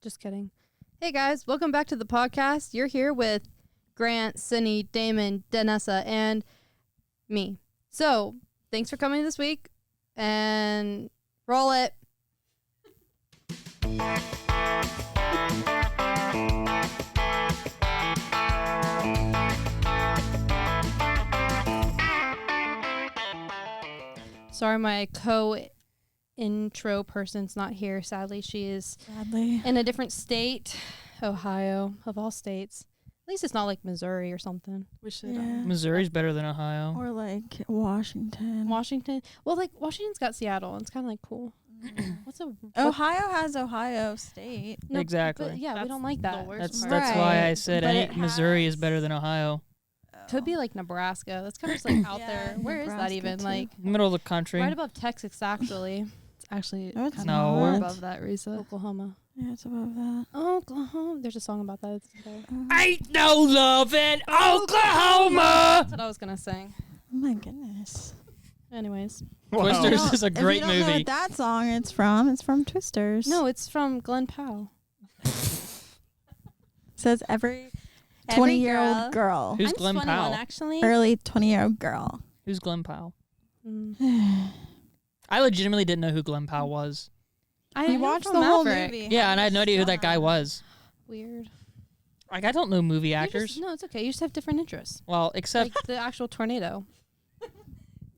Just kidding. Hey guys, welcome back to the podcast. You're here with Grant, Cindy, Damon, Danessa, and me. So, thanks for coming this week, and roll it. Sorry, my intro person's not here. Sadly, she is in a different state, Ohio, of all states. At least it's not like Missouri or something. We should. Yeah. Missouri's better than Ohio. Or like Washington. Well, like Washington's got Seattle, and it's kind of like cool. Ohio has Ohio State. No, exactly. But yeah, we don't like that. That's Right. why I said But Missouri is better than Ohio. Could be like Nebraska. That's kind of just like out Yeah, there. Where is that Nebraska even? too. Like Middle of the country. right above Texas, actually. It's actually No, it's kind not. of more No. above that, Reesa. Oklahoma. Yeah, it's above that. Oklahoma. There's a song about that. Ain't no love in Oklahoma. That's what I was gonna sing. Oh my goodness. Anyways, Twisters is a If great you don't know movie. what that song it's from Twisters. no, it's from Glen Powell. Says every 20-year-old girl. Who's I'm Glen 21, Powell? actually. Early 20-year-old girl. Who's Glen Powell? Mm. I legitimately didn't know who Glen Powell was. I You know watched from the whole Maverick. movie. Yeah, and I had no idea who that guy was. Weird. Like, I don't know movie You actors. just- no, it's okay. You just have different interests. Well, except, Like the actual tornado.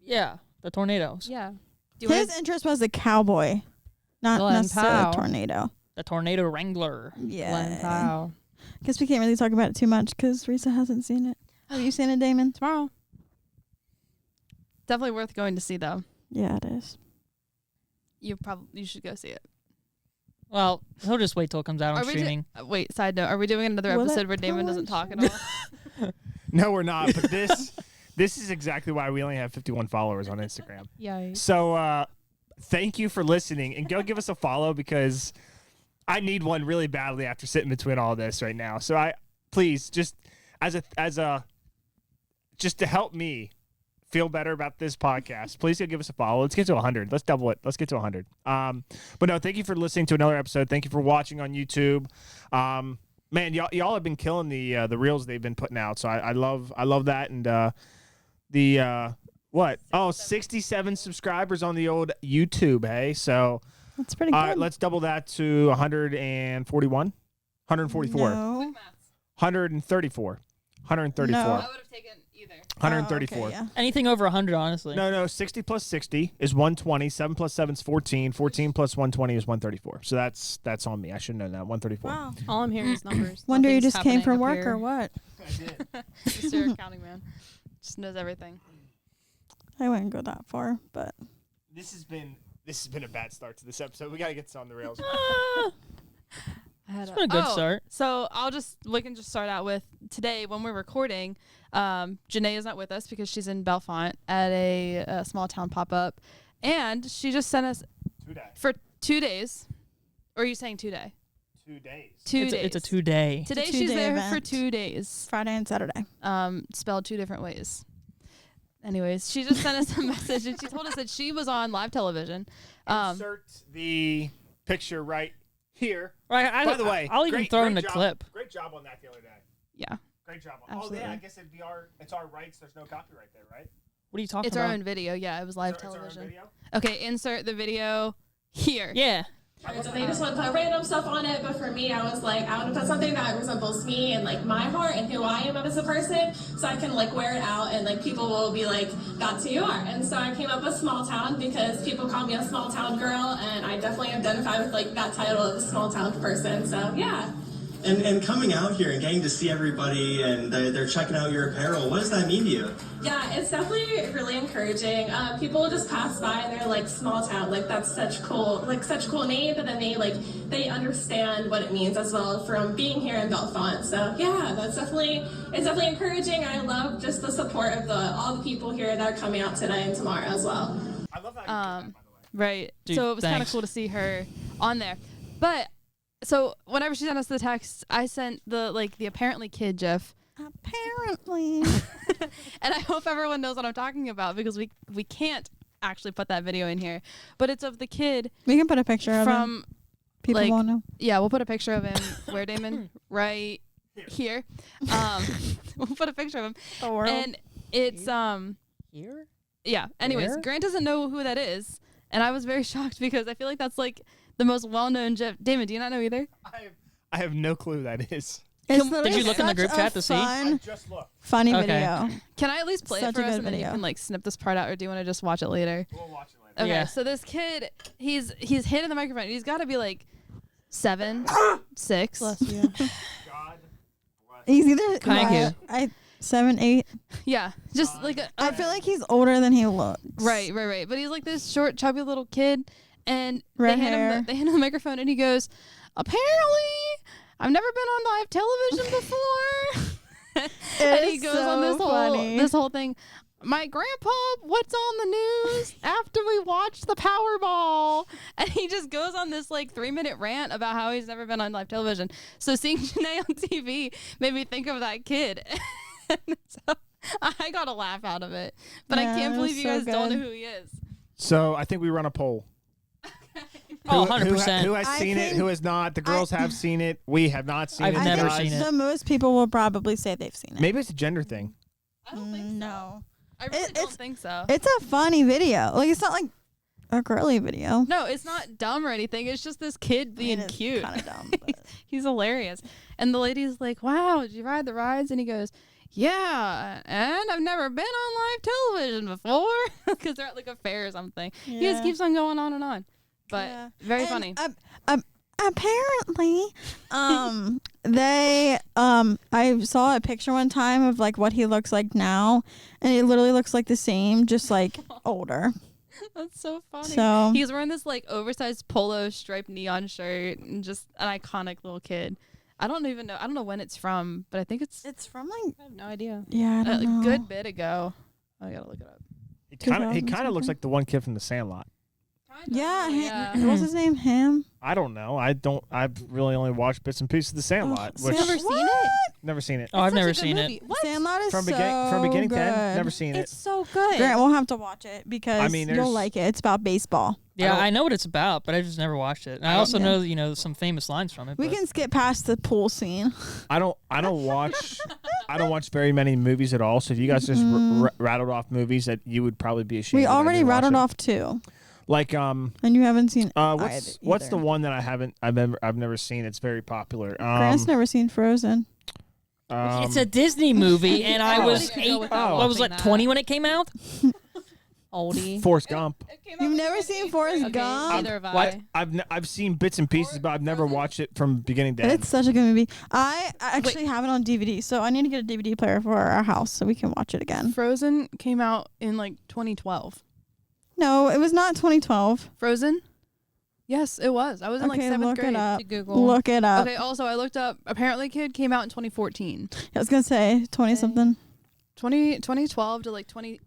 yeah, the tornadoes. Yeah. His interest was a cowboy, not Glen necessarily Powell. a tornado. The tornado wrangler. Glen Yeah. Powell. Guess we can't really talk about it too much because Reesa hasn't seen it. Have you seen it, Damon? Tomorrow. Definitely worth going to see, though. Yeah, it is. You should go see it. Well, he'll just wait till it comes out on Are we streaming. Wait, side note, are we doing another Will episode it where Damon doesn't talk at all? No, we're not. But this is exactly why we only have 51 followers on Instagram. Yeah. So thank you for listening, and go give us a follow because I need one really badly after sitting between all this right now. So I please just just to help me feel better about this podcast, please go give us a follow. Let's get to 100. Let's double it. Let's get to 100. But no, thank you for listening to another episode. Thank you for watching on YouTube. Man, y'all have been killing the reels they've been putting out. So I love that. And the what? 67 subscribers on the old YouTube. Hey, so That's pretty good. let's double that to 141, 144, No. 134, 134, No. I would have taken either. 134. Oh, okay, yeah. Anything over 100, honestly. No, 60 plus 60 is 120. 7 plus 7 is 14. 14 plus 120 is 134. So that's on me. I should know that. 134. Wow. All I'm hearing is numbers. Wonder you Nothing's just came happening from up work here. or what? Mr. Accounting Man. Just knows everything. I wouldn't go that far, but This has been a bad start to this episode. We got to get this on the rails. It's been a good start. So we can just start out with today when we're recording. Janae is not with us because she's in Bellefonte at a small town pop-up. And she just sent us 2 days. for 2 days. Or are you saying 2 day? 2 days. 2 days. It's a 2-day. Today It's a she's 2-day there for event. 2 days. Friday and Saturday. Spelled 2 different ways. Anyways, she just sent us a message and she told us that she was on live television. Insert the picture right here. Right, By the way, I'll even great- throw great in the job. clip. Great job on that the other day. Yeah. Great job. Absolutely. Oh yeah, I guess it's our rights. There's no copyright there, right? What are you talking It's about? our own video. Yeah, it was live It's our own television. video? Okay, insert the video here. Yeah. So they just want to put random stuff on it, but for me, I was like, I want to put something that resembles me and like my heart and who I am as a person, so I can like wear it out and like people will be like, that's who you are. And so I came up with small town because people call me a small town girl, and I definitely identify with like that title of a small town person. So yeah. And coming out here and getting to see everybody and they're checking out your apparel, what does that mean to you? Yeah, it's definitely really encouraging. People just pass by and they're like, small town, like that's such a cool name, but then they understand what it means as well from being here in Bellefonte. So yeah, it's definitely encouraging. I love just the support of all the people here that are coming out today and tomorrow as well. I love how you did that, by the way. Right. Dude, so it was kind of thanks. cool to see her on there. But so whenever she sent us the text, I sent the apparently kid GIF. Apparently. And I hope everyone knows what I'm talking about because we can't actually put that video in here. But it's of the kid We can put a picture of him. from People Like, won't know. Yeah, we'll put a picture of him. Where, Damon? Right here. We'll put a picture of him. And it's Here? yeah. Anyways, Where? Grant doesn't know who that is, and I was very shocked because I feel like that's like the most well-known GIF. Damon, do you not know either? I have no clue who that is. It's Did literally you look in the such group a chat to see? fun, Just look. funny Okay. video. Can I at least play Such it for a us, good and then you video. can like snip this part out, or do you want to just watch it later? We'll watch it later. Okay, Yeah. so this kid, he's hitting the microphone. He's got to be like 7, 6. Bless you. God. He's either Thank you. 7, 8. Yeah, just like I feel like he's older than he looks. right. But he's like this short, chubby little kid, and Red they hand hair. him the microphone, and he goes, "Apparently, I've never been on live television before." And he It's goes on so funny. this whole thing. My grandpa, what's on the news after we watch the Powerball? And he just goes on this like 3-minute rant about how he's never been on live television. So seeing Janae on TV made me think of that kid. So I got a laugh out of it. But Yeah, I can't it believe was you so guys don't know good. who he is. So I think we run a poll. Oh, Who- 100%. Who has I seen it? think- Who has not? The girls have seen it. We have not seen I've it. never guys. seen it. The most people will probably say they've seen it. Maybe it's a gender thing. I don't think so. No. I really It- don't it's- think so. It's a funny video. Like, it's not like a girly video. No, it's not dumb or anything. It's just this kid being cute. Kind of dumb. He's hilarious. And the lady's like, "Wow, did you ride the rides?" And he goes, "Yeah, and I've never been on live television before," because they're at like a fair or something. He just Yeah. keeps on going on and on, but Yeah. very And, funny. Apparently, I saw a picture one time of like what he looks like now, and it literally looks like the same, just like older. That's so funny. So He's wearing this like oversized polo striped neon shirt and just an iconic little kid. I don't know when it's from, but I think it's it's from like I have no idea. I a don't know. good bit ago. I gotta look it up. He kind of 2000 looks like the one kid from The Sandlot. Yeah, yeah. what's his name? Him. I don't know. I've really only watched bits and pieces of The Sandlot, which Sandlot- Never seen it? never seen it. Oh, I've Such a never good seen movie. it. What? Sandlot is From so beginning to good. end, never seen it. It's so good. Grant, we'll have to watch it because I mean, you'll there's- like it. It's about baseball. Yeah, don't- I know what it's about, but I just never watched it. And I also know, some famous lines from it. We but- can skip past the pool scene. I don't watch very many movies at all. So if you guys just rattled off movies that you would probably be ashamed. We that I already didn't watch rattled it. off 2, Like and you haven't seen. what's the either. one that I've never seen? It's very popular. Grant's never seen Frozen. It's a Disney movie, and I Oh. was Nobody can go 8. without I was watching like that. 20 when it came out. Oldie. Forrest Gump. You've never seen Forrest Okay, Gump? neither have What? I. I've seen bits and pieces, but I've never watched it from beginning to end. It's such a good movie. I actually have it on DVD, so I need to get a DVD player for our house so we can watch it again. Frozen came out in like 2012. No, it was not 2012. Frozen? Yes, it was. I was in like Okay, 7th look grade. it up. To Google. Look it up. Okay, also I looked up apparently Kid came out in 2014. I was gonna say 20 something. 2012 to like 20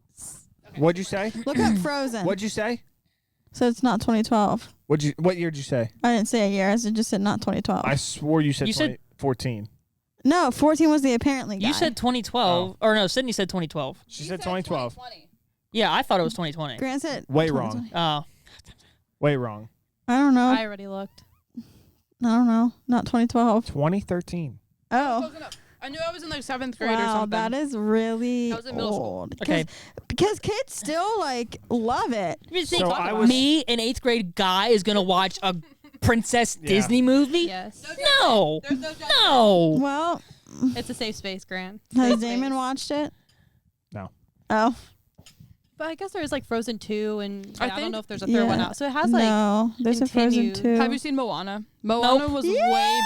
What'd you say? Look up Frozen. What'd you say? So it's not 2012. What year did you say? I didn't say a year. I just said not 2012. I swore you said You said- 2014. No, 14 was the apparently guy. You said 2012. Or no, Sydney said 2012. She said 2012. Yeah, I thought it was 2020. Grant said Way 2020. Oh. Way wrong. I don't know. I already looked. I don't know. Not 2012. 2013. Oh. I knew I was in like 7th grade or Wow, something. that is really I was in middle school. old. Okay. Because kids still like love it. You think So I was- me, an 8th grade guy, is going to watch a Princess Yeah. Disney movie? Yes. No. No. Well, It's a safe space, Grant. has Safe Damon space. watched it? No. Oh. But I guess there's like Frozen 2, and I I don't think- know if there's a third one Yeah. out. So it has like no, there's a Frozen continued- 2. Have you seen Moana? Moana was way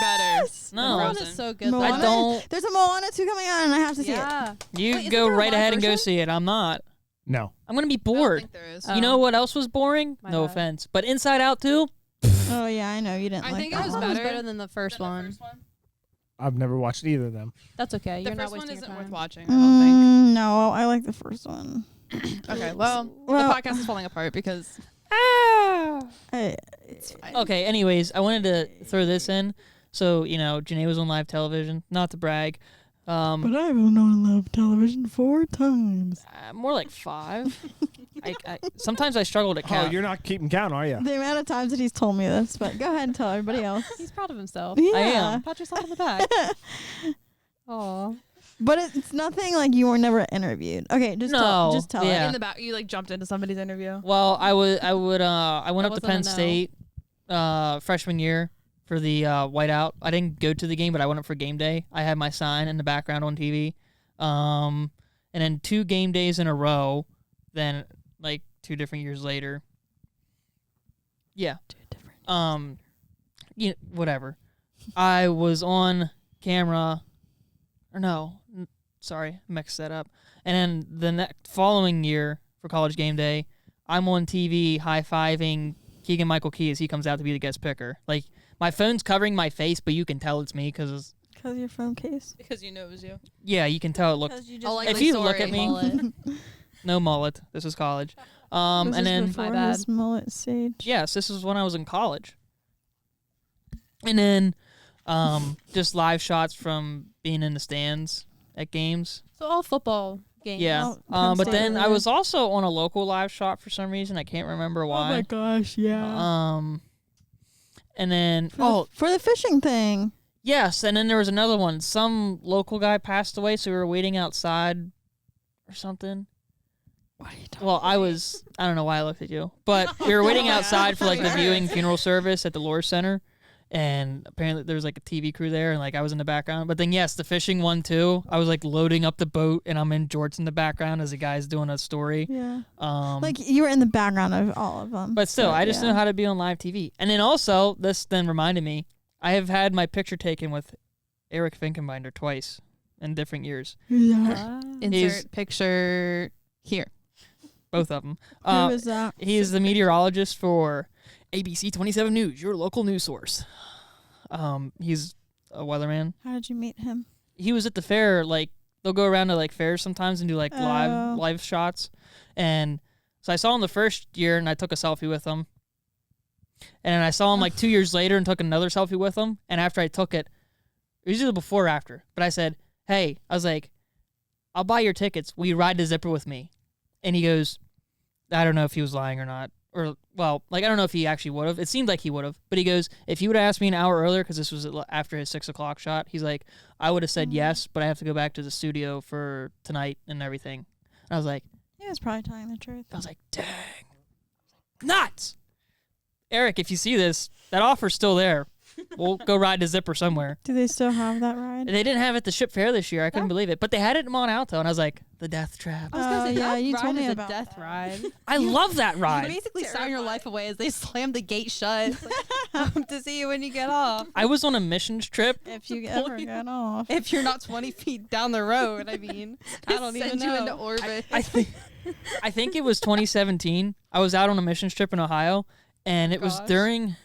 better. Yes! No. than Moana's Frozen. so good. Moana? I don't. There's a Moana 2 coming out, and I have to see it. Yeah. You Wait, isn't go there a right live ahead and go version? see it. I'm not. No. I'm going to be I don't bored. think there is. Oh. You know what else was boring? My No bad. offense. But Inside Out 2? Oh yeah, I know you didn't I like think it that was That one. one was better better than the first one. I've never watched either of them. That's okay. The You're not first one wasting your isn't time. worth watching, I don't think. No, I like the first one. Okay, well, Well- the podcast is falling apart because I, it's fine. Okay, anyways, I wanted to throw this in. So, Janae was on live television. Not to brag. but I've been on live television 4 times. More like 5. Sometimes I struggle to count. Oh, you're not keeping count, are you? The amount of times that he's told me this, but go ahead and tell everybody else. He's proud of himself. Yeah. I am. Pat yourself on the back. Aw. But it's nothing like you were never interviewed. Okay, just No, tell yeah. it. In the back, you like jumped into somebody's interview. Well, I went up to wasn't a Penn no. State freshman year for the whiteout. I didn't go to the game, but I went up for game day. I had my sign in the background on TV. And then 2 game days in a row, then like 2 different years later. Yeah. 2 different. Whatever. I was on camera. Or no, sorry, mixed that up. And then the following year for college game day, I'm on TV high-fiving Keegan-Michael Key as he comes out to be the guest picker. Like, my phone's covering my face, but you can tell it's me because Your phone case. Because you know it was you. yeah, you can tell it looks. If you look at me, no mullet. This is college. This And is then before My bad. his mullet stage. yes, this is when I was in college. And then just live shots from being in the stands at games. So all football games. Yeah. Penn But State then I related. was also on a local live shot for some reason. I can't remember why. gosh, yeah. And then For the fishing thing. yes, and then there was another one. Some local guy passed away, so we were waiting outside or something. What are you talking Well, I don't know why I looked at you, but we were waiting outside for like the viewing funeral service at the Lore Center. And apparently there was like a TV crew there, and like I was in the background. But then yes, the fishing one too. I was like loading up the boat, and I'm in jorts in the background as a guy's doing a story. Yeah. Um, Like you were in the background of all of them. but still, I just yeah. know how to be on live TV. And then also, this then reminded me, I have had my picture taken with Eric Finkenbinder twice in different years. Insert He's- picture here. Both of them. Who is that? He is the meteorologist for ABC 27 News, your local news source. He's a weatherman. How did you meet him? He was at the fair. Like they'll go around to like fairs sometimes and do like Oh. live shots. And so I saw him the first year, and I took a selfie with him. And then I saw him like 2 years later and took another selfie with him. And after I took it, it was either before or after. But I said, "Hey," I was like, "I'll buy your tickets. Will you ride the zipper with me?" And he goes, I don't know if he was lying or not. Or, well, like, I don't know if he actually would have. It seemed like he would have. But he goes, if you would have asked me an hour earlier, because this was after his 6 o'clock shot, he's like, I would have said yes, but I have to go back to the studio for tonight and everything. And I was like, He was probably telling the truth. dang. Nuts! Eric, if you see this, that offer's still there. We'll go ride the zipper somewhere. Do they still have that ride? And they didn't have it at the ship fair this year. I couldn't believe it. But they had it in Mont Alto, and I was like, the death trap. I was gonna say yeah, that you ride told me is about a death that. ride. I love that You ride. basically sign your life away as they slam the gate shut. It's like, hope to see you when you get off. I was on a missions trip. If you ever get off. If you're not 20 feet down the road, I mean, I don't even Send know. you into orbit. I think it was 2017. I was out on a missions trip in Ohio, and it was Gosh. during.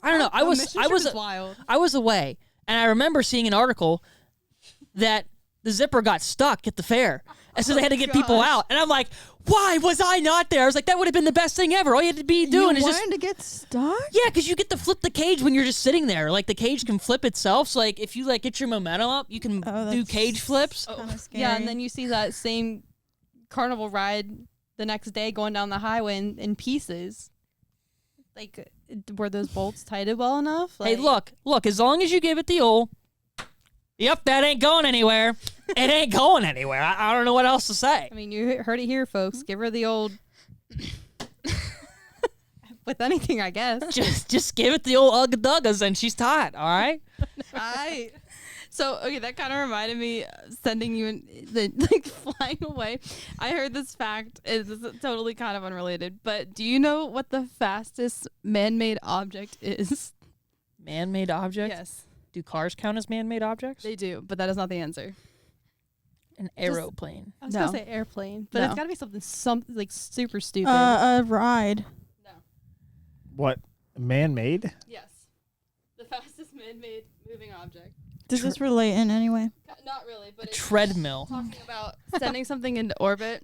I don't know. I was wild. I was away, and I remember seeing an article that the zipper got stuck at the fair, and so they had to get people out. And I'm like, why was I not there? I was like, that would have been the best thing ever. All you had to be doing is you just. wanted to get stuck? Yeah, because you get to flip the cage when you're just sitting there. Like the cage can flip itself. So like if you like get your momentum up, you can Oh, do that's cage flips. Kind of scary. Yeah, and then you see that same carnival ride the next day going down the highway in pieces. Like, were those bolts tighted well enough? Hey, Like, look. As long as you give it the old. Yep, that ain't going anywhere. It ain't going anywhere. I don't know what else to say. I mean, you heard it here, folks. Give her the old. With anything, I guess. Just give it the old ugga-duggas and she's tight, all right? So, okay, that kind of reminded me sending you like flying away. I heard this fact. It's totally kind of unrelated, but do you know what the fastest man-made object is? Man-made object? Yes, Do cars count as man-made objects? they do, but that is not the answer. An aeroplane. I was No. gonna say airplane, but No. it's got to be something like super stupid. A ride. What? Man-made? Yes, the fastest man-made moving object. Does this relate in any way? Not really, but A treadmill. talking about sending something into orbit.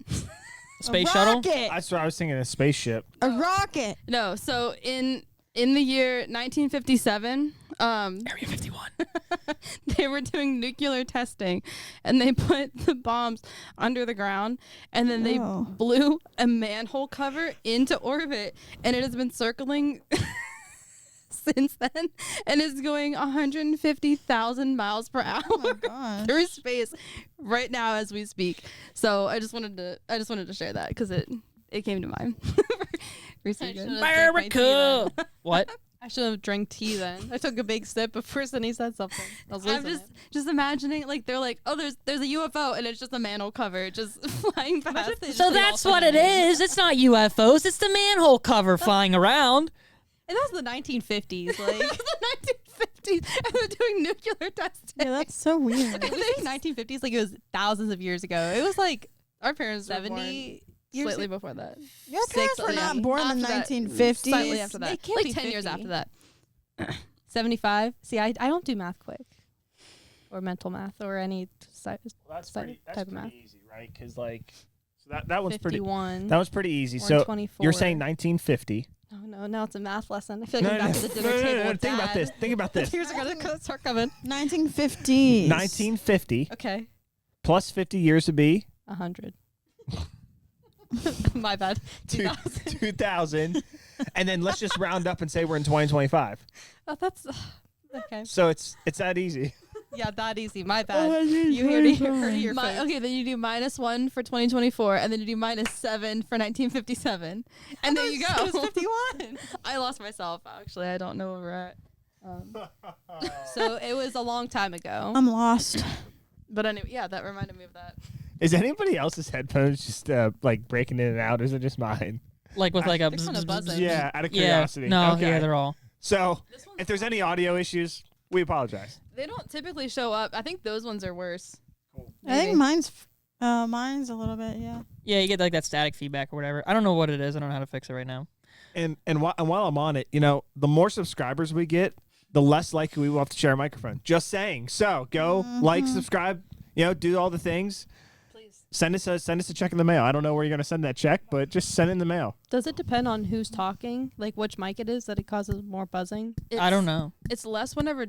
Space a shuttle? rocket. That's what I was thinking. A spaceship. A rocket. No, so in the year 1957, Area 51. They were doing nuclear testing, and they put the bombs under the ground, and then they Oh. blew a manhole cover into orbit, and it has been circling since then, and it's going 150,000 miles per hour Oh my gosh. through space right now as we speak. So I just wanted to share that because it came to mind. should've- America. What? I should have drank tea then. I took a big sip before Cindy said something. I was I'm losing just imagining, like, they're like, oh, there's a UFO, and it's just a manhole cover just flying past. So that's what it is. It's not UFOs. It's the manhole cover flying around. And that was the 1950s. Like, the 1950s, and they're doing nuclear testing. Yeah, that's so weird. it was like 1950s. Like, it was thousands of years ago. It was like Our parents were 70 born years slightly ago. before that. Your parents were not born in the After that. 1950s. Slightly after They that. can't Like be 10 years 50. after that. 75. See, I don't do math quick. Or mental math or any Well, that's Type pretty, of that's math. pretty easy, right? Because like, so that one's pretty. 51. That was pretty easy. or So 24. you're saying 1950? Oh, no, now it's a math lesson. I feel like I'm back to the dinner table with Think about Dad. this. Think about this. Tears are going to start coming. 1950s. 1950 Okay. plus 50 years would be 100. My bad. 2000. 2000. And then let's just round up and say we're in 2025. Oh, that's okay. So it's that easy. Yeah, that easy. My bad. You heard it here first. Okay, then you do -1 for 2024, and then you do -7 for 1957, and there you go. It was 51. I lost myself. Actually, I don't know where we're at. So it was a long time ago. I'm lost. But anyway, yeah, that reminded me of that. Is anybody else's headphones just like breaking in and out? Or is it just mine? Like with like a They're kinda buzzing. Yeah, out of Yeah. curiosity. No, Okay. yeah, they're all. So if there's any audio issues, we apologize. They don't typically show up. I think those ones are worse. I think mine's a little bit, yeah. Yeah, you get like that static feedback or whatever. I don't know what it is. I don't know how to fix it right now. And while I'm on it, the more subscribers we get, the less likely we will have to share a microphone. Just saying. So go like, subscribe, do all the things. Please. Send us a check in the mail. I don't know where you're gonna send that check, but just send it in the mail. Does it depend on who's talking? Like which mic it is that it causes more buzzing? I don't know. It's less whenever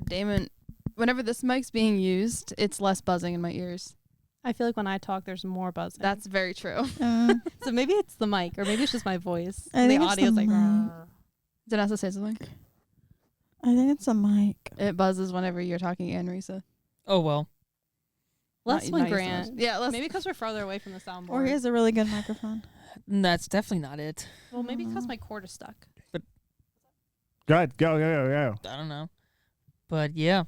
this mic's being used, it's less buzzing in my ears. I feel like when I talk, there's more buzzing. That's very true. So maybe it's the mic, or maybe it's just my voice. I think it's audio's the like. mic. "Rrr." Did I have to say something? I think it's a mic. It buzzes whenever you're talking, and Reesa. Oh well. Less Not- when not you so Grant. much. Yeah, Maybe because we're farther away from the soundboard. Or he has a really good microphone. That's definitely not it. Well, maybe because my cord is stuck. Go ahead. Go. I don't know. But yeah.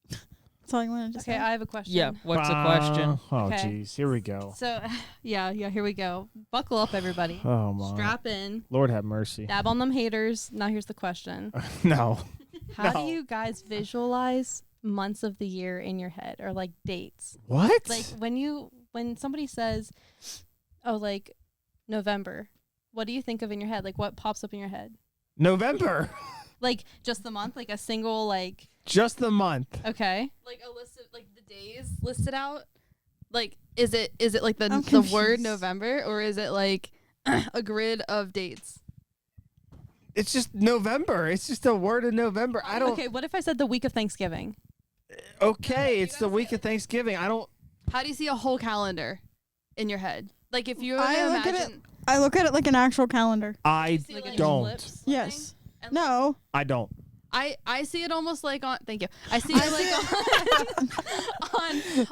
That's all you wanted to Okay, say? I have a question. Yeah. What's the question? Oh, Okay. jeez. Here we go. So, yeah, here we go. Buckle up, everybody. Oh, my. Strap in. Lord have mercy. Dab on them haters. Now here's the question. No. How No. do you guys visualize months of the year in your head, or like dates? What? Like when somebody says, oh, like November, what do you think of in your head? Like what pops up in your head? November. Like just the month, like a single, like, Just the month. okay. Like a list of like the days listed out. Like is it like I'm the word confused. November, or is it like a grid of dates? It's just November. It's just a word of November. I don't. Okay, what if I said the week of Thanksgiving? Okay, it's the week of Thanksgiving. I don't. How do you see a whole calendar in your head? Like if you were I to look at it- imagine I look at it like an actual calendar. I see, like, don't. ellipse Yes. and, like, No. I don't. I see it almost like on. Thank you. I see it like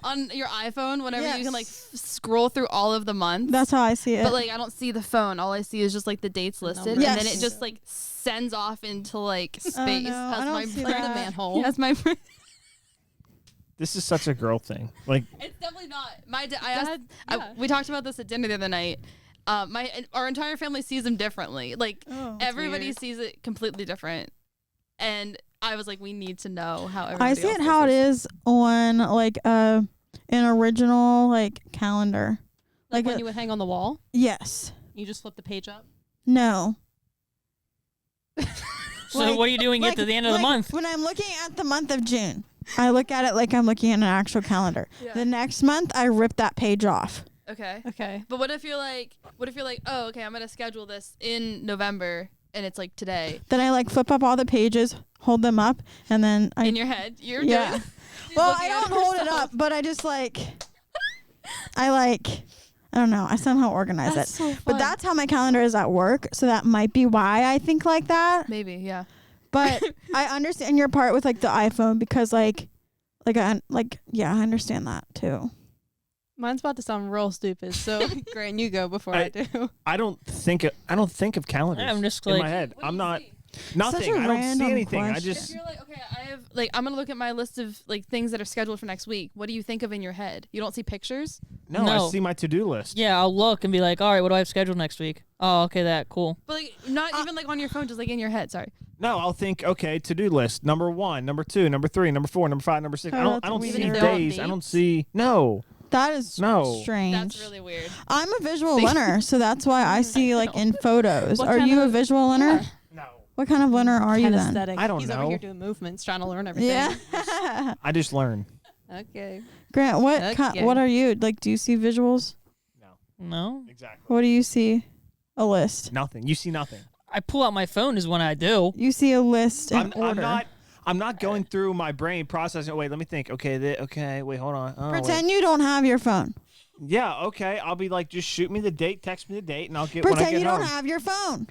on your iPhone whenever you can like scroll through all of the months. That's how I see it. But like I don't see the phone. All I see is just like the dates listed, and then Yes. it just like sends off into like space. no, I That's don't my see brain. that. The manhole. That's my brain. This is such a girl thing. Like, It's definitely not. My dad. yeah. We talked about this at dinner the other night. Our entire family sees them differently. Like Oh. everybody weird. sees it completely different, and I was like, we need to know how everybody I see else it how it does is on like an original like calendar. Like Like when a- you would hang on the wall, Yes. you just flip the page up. No. So Like- what are you doing like- at the end of the like, month? When I'm looking at the month of June, I look at it like I'm looking at an actual calendar. Yeah. The next month, I rip that page off. Okay. Okay. But what if you're like, oh, okay, I'm gonna schedule this in November, and it's like today. Then I like flip up all the pages, hold them up, and then In your head, you're yeah. doing. Well, I don't hold it up, but I just I don't know. I somehow organize That's it. so But fun. that's how my calendar is at work, so that might be why I think like that. Maybe, yeah. But I understand your part with like the iPhone because I understand that too. Mine's about to sound real stupid, so Grant, you go before I do. I don't think of calendars. I'm just in like- my head. What do I'm you not see? nothing. Such a I don't see random anything. I question. just You're like, okay, I'm gonna look at my list of like things that are scheduled for next week. What do you think of in your head? You don't see pictures? no. No. I see my to-do list. Yeah, I'll look and be like, all right, what do I have scheduled next week? Oh, okay, that cool. But like not even like on your phone, just like in your head. Sorry. No, I'll think, okay, to-do list, number 1, number 2, number 3, number 4, number 5, number 6. Oh, I that's don't see weird. days. I don't see no. That is No. strange. That's really weird. I'm a visual learner, so that's why I see like in photos. What Are kind you a of- visual learner? No. What kind of learner are you then? Kinesthetic. I don't He's know. over here doing movements, trying to learn everything. Yeah. I just learn. Okay. Grant, what Okay. what are you? Like, do you see visuals? No? Exactly. What do you see? A list. Nothing. You see nothing. I pull out my phone is when I do. You see a list in I'm order. I'm not going through my brain processing. Oh, wait, let me think. Okay, wait, hold on. Oh, Pretend you don't have your phone. wait. Yeah, okay. I'll be like, just shoot me the date, text me the date, and I'll get when I Pretend get you home. don't have your phone.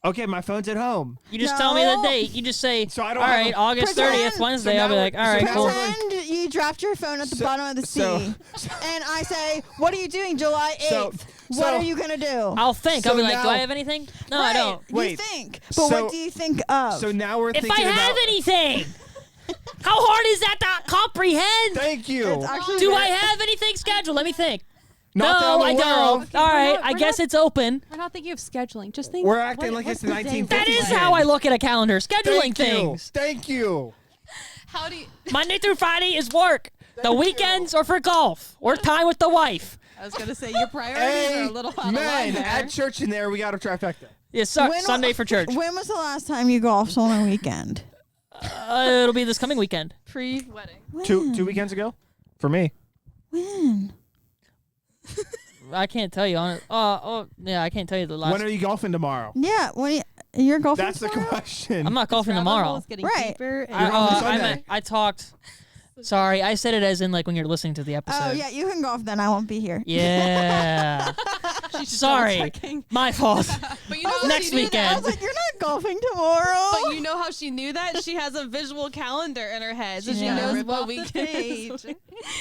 Okay, my phone's at home. You just tell me the No. date. You just say, So I all don't have right, a- August Pretend- 30th, Wednesday. So I'll be now like, all we're- right, so cool. now Pretend you dropped your phone at the So- bottom of the so- sea. And I say, what are you doing July 8th? So- what so- are you going to do? I'll think. So I'll be like, do now- I have anything? No, I Right, don't. You Wait. think. But So- what do you think of? So now we're If thinking I have about. anything, how hard is that to comprehend? Thank you. It's actually Do very- I have anything scheduled? Let me think. Not that no, I'm I aware don't. of. All right, not- I we're guess not- it's open. We're not thinking of scheduling. Just think. We're acting like it's the 1950s. That is again. how I look at a calendar. Scheduling Thank you. things. Thank you. How do you? Monday through Friday is work. The weekends are for golf or time with the wife. I was gonna say your priorities are a little out of line Amen. there. Add church in there. We got a trifecta. Yeah, When- Sunday for church. When was the last time you golfed on a weekend? It'll be this coming weekend. Pre-wedding. Two weekends ago, for me. When? I can't tell you on it. Yeah, I can't tell you the last. When are you golfing tomorrow? Yeah, you're golfing That's the tomorrow? question. I'm not golfing Rabbit hole tomorrow. is getting Right. deeper and I, golfing I Sunday. meant I talked. Sorry, I said it as in like when you're listening to the episode. Oh, yeah, you can golf then. I won't be here. Yeah. She's just Sorry, double-checking. my fault. But you know how Next she knew I weekend. was like, you're not golfing tomorrow. But you know how she knew that? She has a visual calendar in her head, so she Yeah. knows Rip what off the weekend is.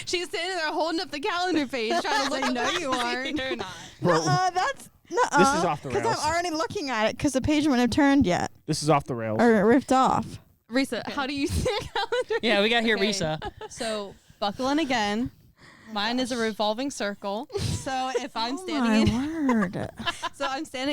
She's standing there holding up the calendar page, trying to look. No, you aren't. You're not. That's This is off the Because rails. I'm already looking at it because the page wouldn't have turned yet This is off the rails. or ripped off. Risa, how do you see a calendar? Yeah, we got here, Okay. Reesa. So buckle in again. Mine is a revolving circle. So if I'm Oh standing my word.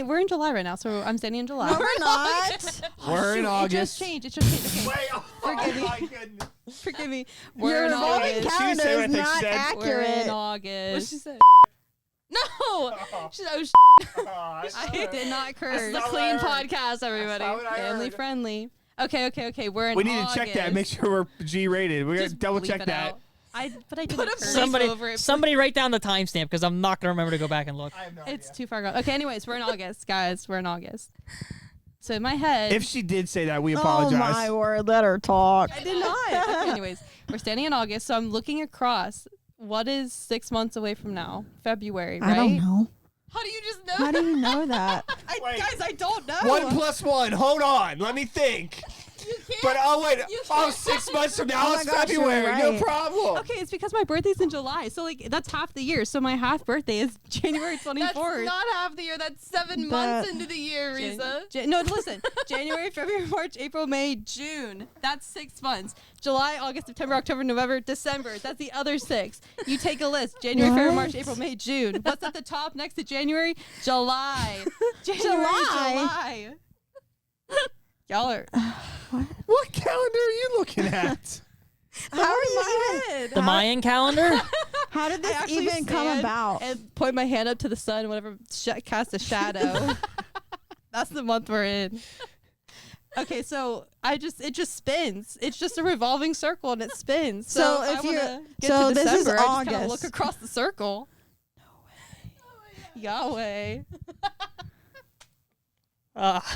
we're in July right now, so I'm standing in July. No, we're not. We're in It just August. changed. It just changed. Okay. Forgive me. My goodness. Forgive me. Your We're in revolving August. She calendar said what I is think she not said. We're accurate. in August. What'd she say? No. She said, I did not curse. not what Clean I heard. podcast, everybody. not what I Family heard. friendly. Okay. We're in We need August. to check that. Make sure we're G rated. We're gonna Just double bleep check it that. out. But I didn't curse. Somebody, over it. somebody write down the timestamp because I'm not gonna remember to go back and look. I have no It's idea. too far gone. Okay, anyways, we're in August, guys. We're in August. So in my head, If she did say that, we Oh apologize. my word, let her talk. I did not. Okay, anyways, we're standing in August, so I'm looking across. What is 6 months away from now? February, right? I don't know. How do you just know? How do you know that? Wait. Guys, I don't know. 1 + 1. Hold on. Let me think. You can't. But oh wait. You Oh, can't. 6 months from now Oh my it's gosh, you're February. No right. problem. Okay, it's because my birthday's in July, so like that's half the year. So my half birthday is January 24th. That's not half the year. That's 7 That- months into the year, Reesa. No, listen. January, February, March, April, May, June. That's 6 months. July, August, September, October, November, December. That's the other 6. You take a list. January, February, March, What? April, May, June. What's at the top next to January? July. January, July? July. Y'all are. What calendar are you looking at? How are you even? The Mayan calendar. How did I this actually even come stand about? and point my hand up to the sun whenever cast a shadow. That's the month we're in. Okay, so it just spins. It's just a revolving circle and it spins. So, So if if I you're- wanna get so to this is December, I just kinda August. look across the circle. No way. Yahweh.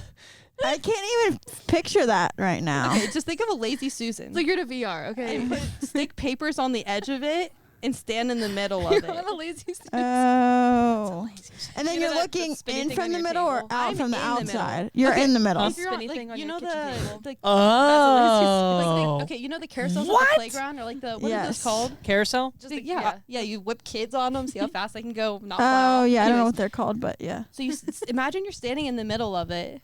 I can't even picture that right now. Okay, just think of a lazy Susan. So you're to VR, okay? And put stick papers on the edge of it and stand in the middle of You're it. on a lazy Susan. Oh. And then You know you're that looking spinny in thing from on the your middle or table? out I'm from the in the middle. outside? You're in the middle. If you're on, Spinny like, thing on you your know kitchen table. the Oh. like, okay, you know the carousels What? at the playground or like the what are Yes. those called? Carousel? Just yeah, you whip kids on them, see how fast they can go. Not fly Oh off. yeah, I don't know Anyways, what they're called, but yeah. So you imagine you're standing in the middle of it,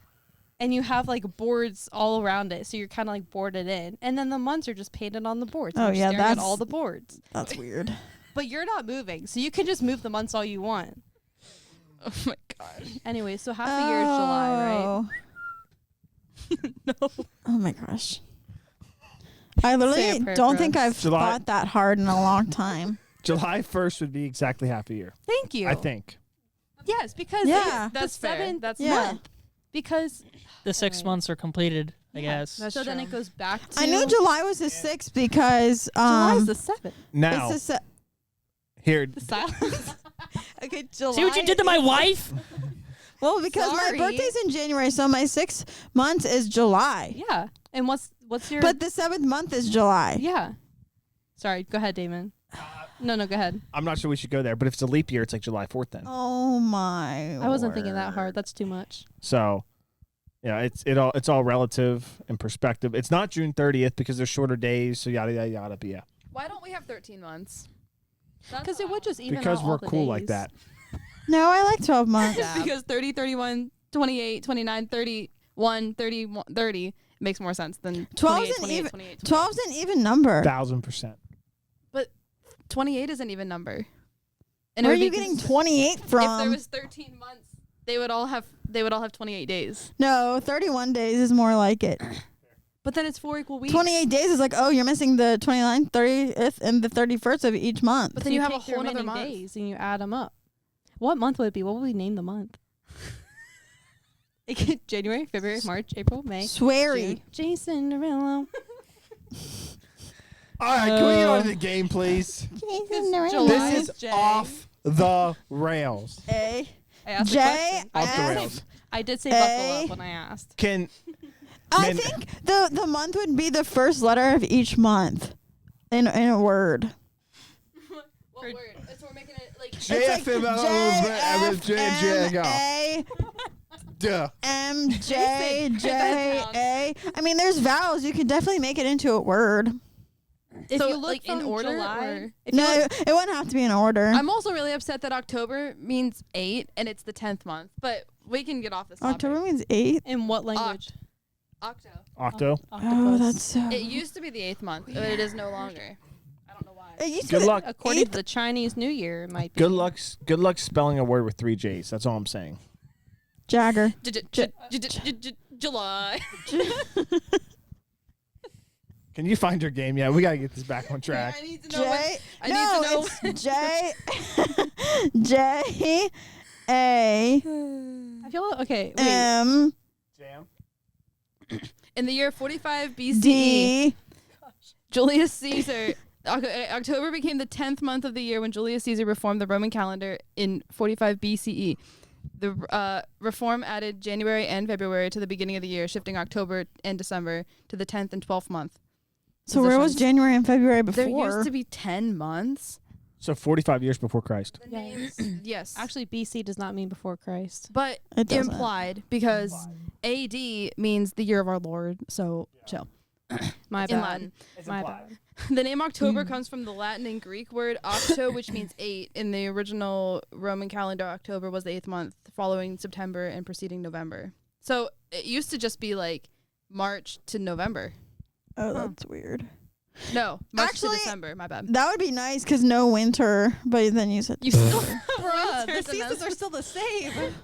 and you have like boards all around it, so you're kind of like boarded in, and then the months are just painted on the boards. and Oh, you're yeah, staring at that's- all the boards, That's weird. but you're not moving, so you can just move the months all you want. Oh my god. Anyway, so half the year is July, right? No. Oh my gosh. I Say a literally prayer don't for think us. I've July- thought that hard in a long time. July 1st would be exactly half a year. Thank you. I think. Yes, because Yeah. the That's fair. seventh That's Yeah. month. Because The 6 months are completed, I guess. That's so then true. it goes back to I knew July was the 6th because July is the 7th. Now, it's the here, The silence. Okay, July. See what you did to my wife? well, because Sorry. my birthday's in January, so my 6th month is July. Yeah. And what's your But the 7th month is July. yeah. Sorry, go ahead, Damon. No, go ahead. I'm not sure we should go there, but if it's a leap year, it's like July 4th then. Oh my! I wasn't thinking that word. hard. That's too much. So, yeah, it's all relative and perspective. It's not June 30th because there's shorter days, so yada yada yada. But yeah, Why don't we have 13 months? Because it would just even because out we're all the cool days. like that. No, I like 12 months. Yeah. Because 30, 31, 28, 29, 31, 31, 30 makes more sense than 12 28, isn't 28, even- 28, 12's an even number. 1,000%. 28 is an even number. And Where it are would you be getting cons- 28 If from? there was 13 months, they would all have 28 days. No, 31 days is more like it. But then it's 4 equal weeks. 28 days is like, oh, you're missing the 29th, 30th, and the 31st of each month. But then you have a take the whole nother remaining month. days Days and you add them up. What month would it be? What would we name the month? January, February, March, April, May, Sweary. June. Jason Derulo. All right, can we get on to the game, please? July This is J. off the rails. A. I asked J. a question. Off the S. rails. I did say A. buckle up when I asked. Can I Man- think the month would be the first letter of each month in a word. What word? So we're making it like It's like J, F, M, A, Duh. M, J, Listen, J, that A. I mean, there's vowels. You could definitely make it into a word. If So, you look like, in from order, July, or- if you No, look- it wouldn't have to be in order. I'm also really upset that October means 8 and it's the 10th month. But we can get off this topic. October means 8. In what language? Octo. Octo. Oh, that's so. It used to be the 8th month, but it is no longer. I don't know why. It used Good to luck. According eighth- to the Chinese New Year, it might be. Good luck spelling a word with 3 J's. That's all I'm saying. Jagger. July. Can you find your game? Yeah, we gotta get this back on track. I need to know. J. I need to know. It's J. J. A. I feel okay. Wait. M. Jam. In the year 45 BCE, D. Julius Caesar. October became the 10th month of the year when Julius Caesar reformed the Roman calendar in 45 BCE. The reform added January and February to the beginning of the year, shifting October and December to the 10th and 12th month. So where was positions. January and February before? There used to be 10 months. So 45 years before Christ. The names. Yes. Actually, BC does not mean before Christ. But It doesn't. implied because AD means the year of our Lord. So chill. My In bad. Latin. My bad. The name October comes from the Latin and Greek word octo, which means 8. In the original Roman calendar, October was the 8th month, following September and preceding November. So it used to just be like March to November. Oh, that's weird. No, March Actually, to December. My bad. That would be nice because no winter. But then you said You still Bruh, the Vanessa. seasons are still the same. Vanessa.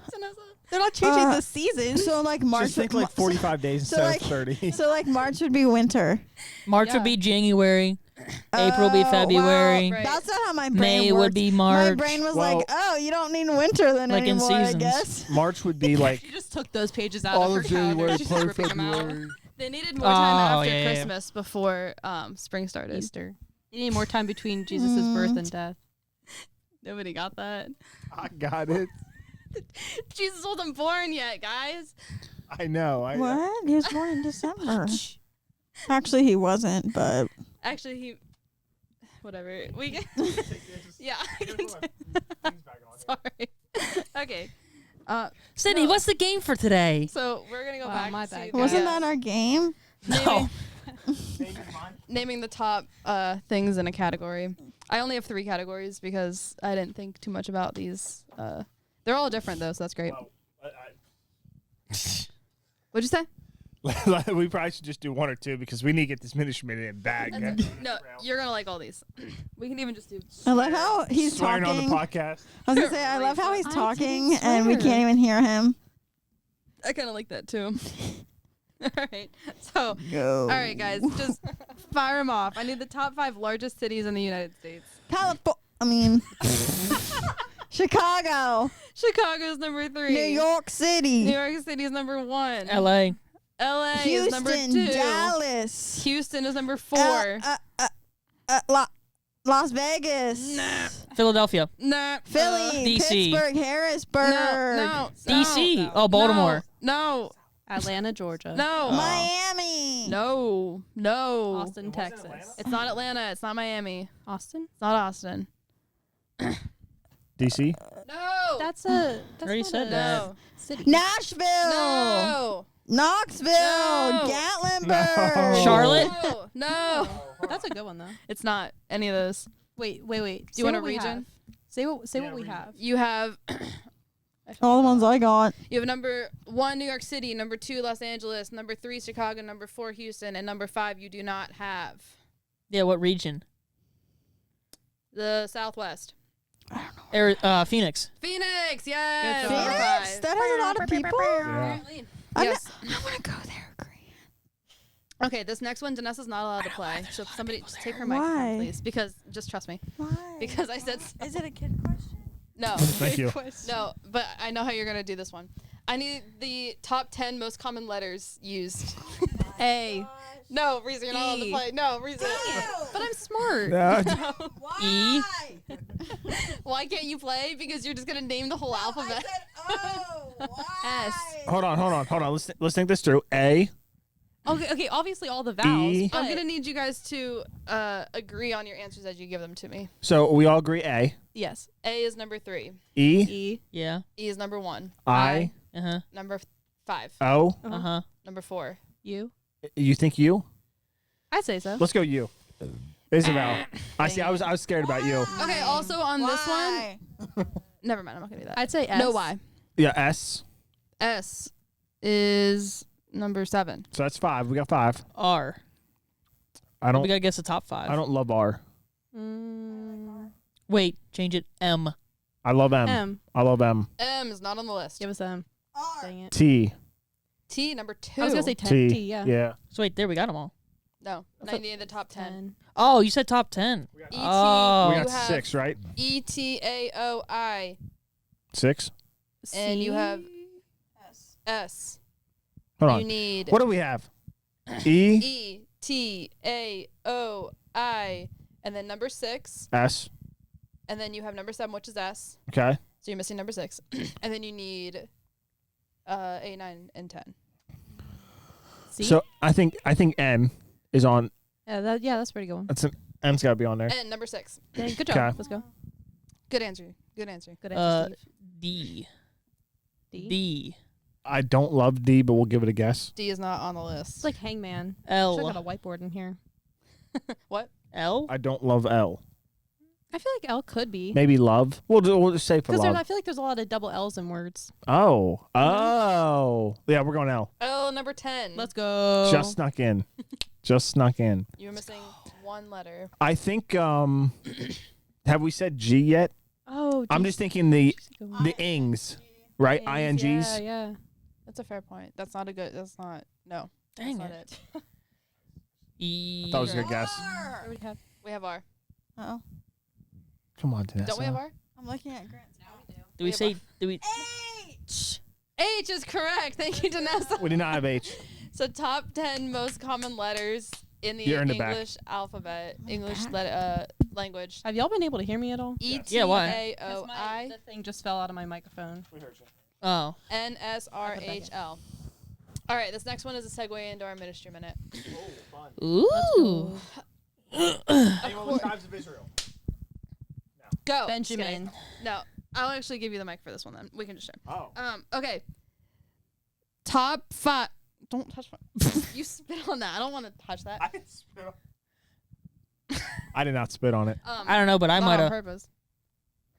They're not changing Uh, the season. so like March. Just think like 45 days so instead like- of 30. So like March would be winter. March would be January. April would be Oh, February. wow. Right. That's not how my brain May works. would be March. My brain was Well- like, oh, you don't need winter then Like in anymore, I seasons. guess. March would be like She just took those pages out all of her of January, calendar. She's part just of ripping them out. February. They needed more time Oh, after yeah, yeah. Christmas before spring started. Easter. You need more time between Jesus' birth and death. Nobody got that. I got it. Jesus wasn't born yet, guys. I know. What? He was born in December. Actually, he wasn't, but Actually, he. Whatever. We can. Yeah. Sorry. Okay. Sydney, No. what's the game for today? So we're gonna go Wow, back. my to bad. the, wasn't that our game? No. naming the top things in a category. I only have 3 categories because I didn't think too much about these. They're all different though, so that's great. What'd you say? We probably should just do 1 or 2 because we need to get this Minute in bag. No, you're gonna like all these. We can even just do. I love how he's Swearing talking. on the podcast. I was gonna say, I love how he's I talking didn't and we swear. can't even hear him. I kind of like that too. All right. So, Go. all right, guys, just fire them off. I need the top 5 largest cities in the United States. Chicago, Chicago's number 3. New York City, New York City is number 1. LA. LA is number 2. Houston, Dallas, Houston is number 4. Las Vegas, Philadelphia. Nah. Philly, DC. Pittsburgh, Harrisburg, No. DC. Oh, Baltimore. No. Atlanta, Georgia. No. Miami. No. No. Austin, Texas. It's not Atlanta. It's not Miami. Austin? It's not Austin. DC. No. That's a. That's Already not said a no. City. Nashville, No. Knoxville, No. Gatlinburg, No. Charlotte. No. No. That's a good one though. It's not any of those. Wait. Do you want a region? Say what we have. You have All the ones I got. you have number 1 New York City, number 2 Los Angeles, number 3 Chicago, number 4 Houston, and number 5 you do not have. Yeah, what region? The Southwest. Phoenix. Phoenix, yes. Good job. Number Phoenix? 5. That has a lot of people. Yeah. Yes. I want to go there, Grant. Okay, this next one, Janessa's not allowed to play. So somebody just take her Why? microphone, please. Because, just trust me. Why? Because I said Is it a kid question? no. Thank you. No, but I know how you're going to do this one. I need the top 10 most common letters used. A. No, Reesa, you're not allowed to E. play. No, Reesa. But I'm smart. No, E. Why can't you play? Because you're just going to name the whole alphabet. S. hold on. Let's think this through. A. Okay. Obviously, all the vowels. E. but- I'm going to need you guys to agree on your answers as you give them to me. So we all agree A. Yes. A is number 3. E. E. Yeah. E is number 1. I. Uh-huh. Number 5. O. Uh-huh. Number 4. U. You think you? I'd say so. Let's go U. Isabel. I see. I was scared about you. Okay, also on this one. Why? Never mind, I'm not going to do that. I'd say S. No Y. Yeah. S. S is number 7. So that's 5. We got 5. R. I We don't. gotta guess the top 5. I don't love R. Wait, change it. M. I love M. M. I love M. M is not on the list. Give us M. R. Dang it. T. T, number 2. I was gonna say 10. T. T. Yeah. Yeah. So wait, there we got them all. No, 90 in the top 10. Oh, you said top 10. E-T, Oh. We you got have 6, right? E-T-A-O-I. 6. And you C. have S. Hold You on. need What do we have? E. E-T-A-O-I. And then number 6. S. And then you have number 7, which is S. Okay. So you're missing number 6. And then you need 8, 9, and 10. C. So I think M is on. Yeah, that's a pretty good one. That's an M's got to be on there. And number 6. Dang, good job. Okay. Let's go. Good answer. Good answer. Good answer, Steve. D. D. D. I don't love D, but we'll give it a guess. D is not on the list. It's like Hangman. L. Should have got a whiteboard in here. What? L. I don't love L. I feel like L could be. Maybe love. We'll just say for Because love. I feel like there's a lot of double L's in words. Oh. Yeah, we're going L. Oh, number 10. Let's go. Just snuck in. Just snuck in. You were missing one letter. I think. Have we said G yet? Oh, I'm geez. just thinking the Good one. ings, right? Ings, INGs. Yeah. That's a fair point. That's not a good. That's not. No. Dang that's it. not it. E. That was a good guess. What do we have? We have R. Oh, Come on, Vanessa. Don't we have R? I'm looking at Grant's. Do we say? Do we? H. H is correct. Thank you, Danessa. We did not have H. So top 10 most common letters in the You're in the back. English alphabet, English language. Have y'all been able to hear me at all? E T Yeah, why? A 'Cause O I the thing just fell out of my microphone. Oh. N S R H L. All right, this next one is a segue into our ministry minute. Ooh. Anyone with tribes of Israel? Go. Benjamin. No, I'll actually give you the mic for this one then. We can just share. Oh. Okay. Top 5. Don't touch my. You spit on that. I don't want to touch that. I didn't spit on. I did not spit on it. I don't know, but I not might on have purpose.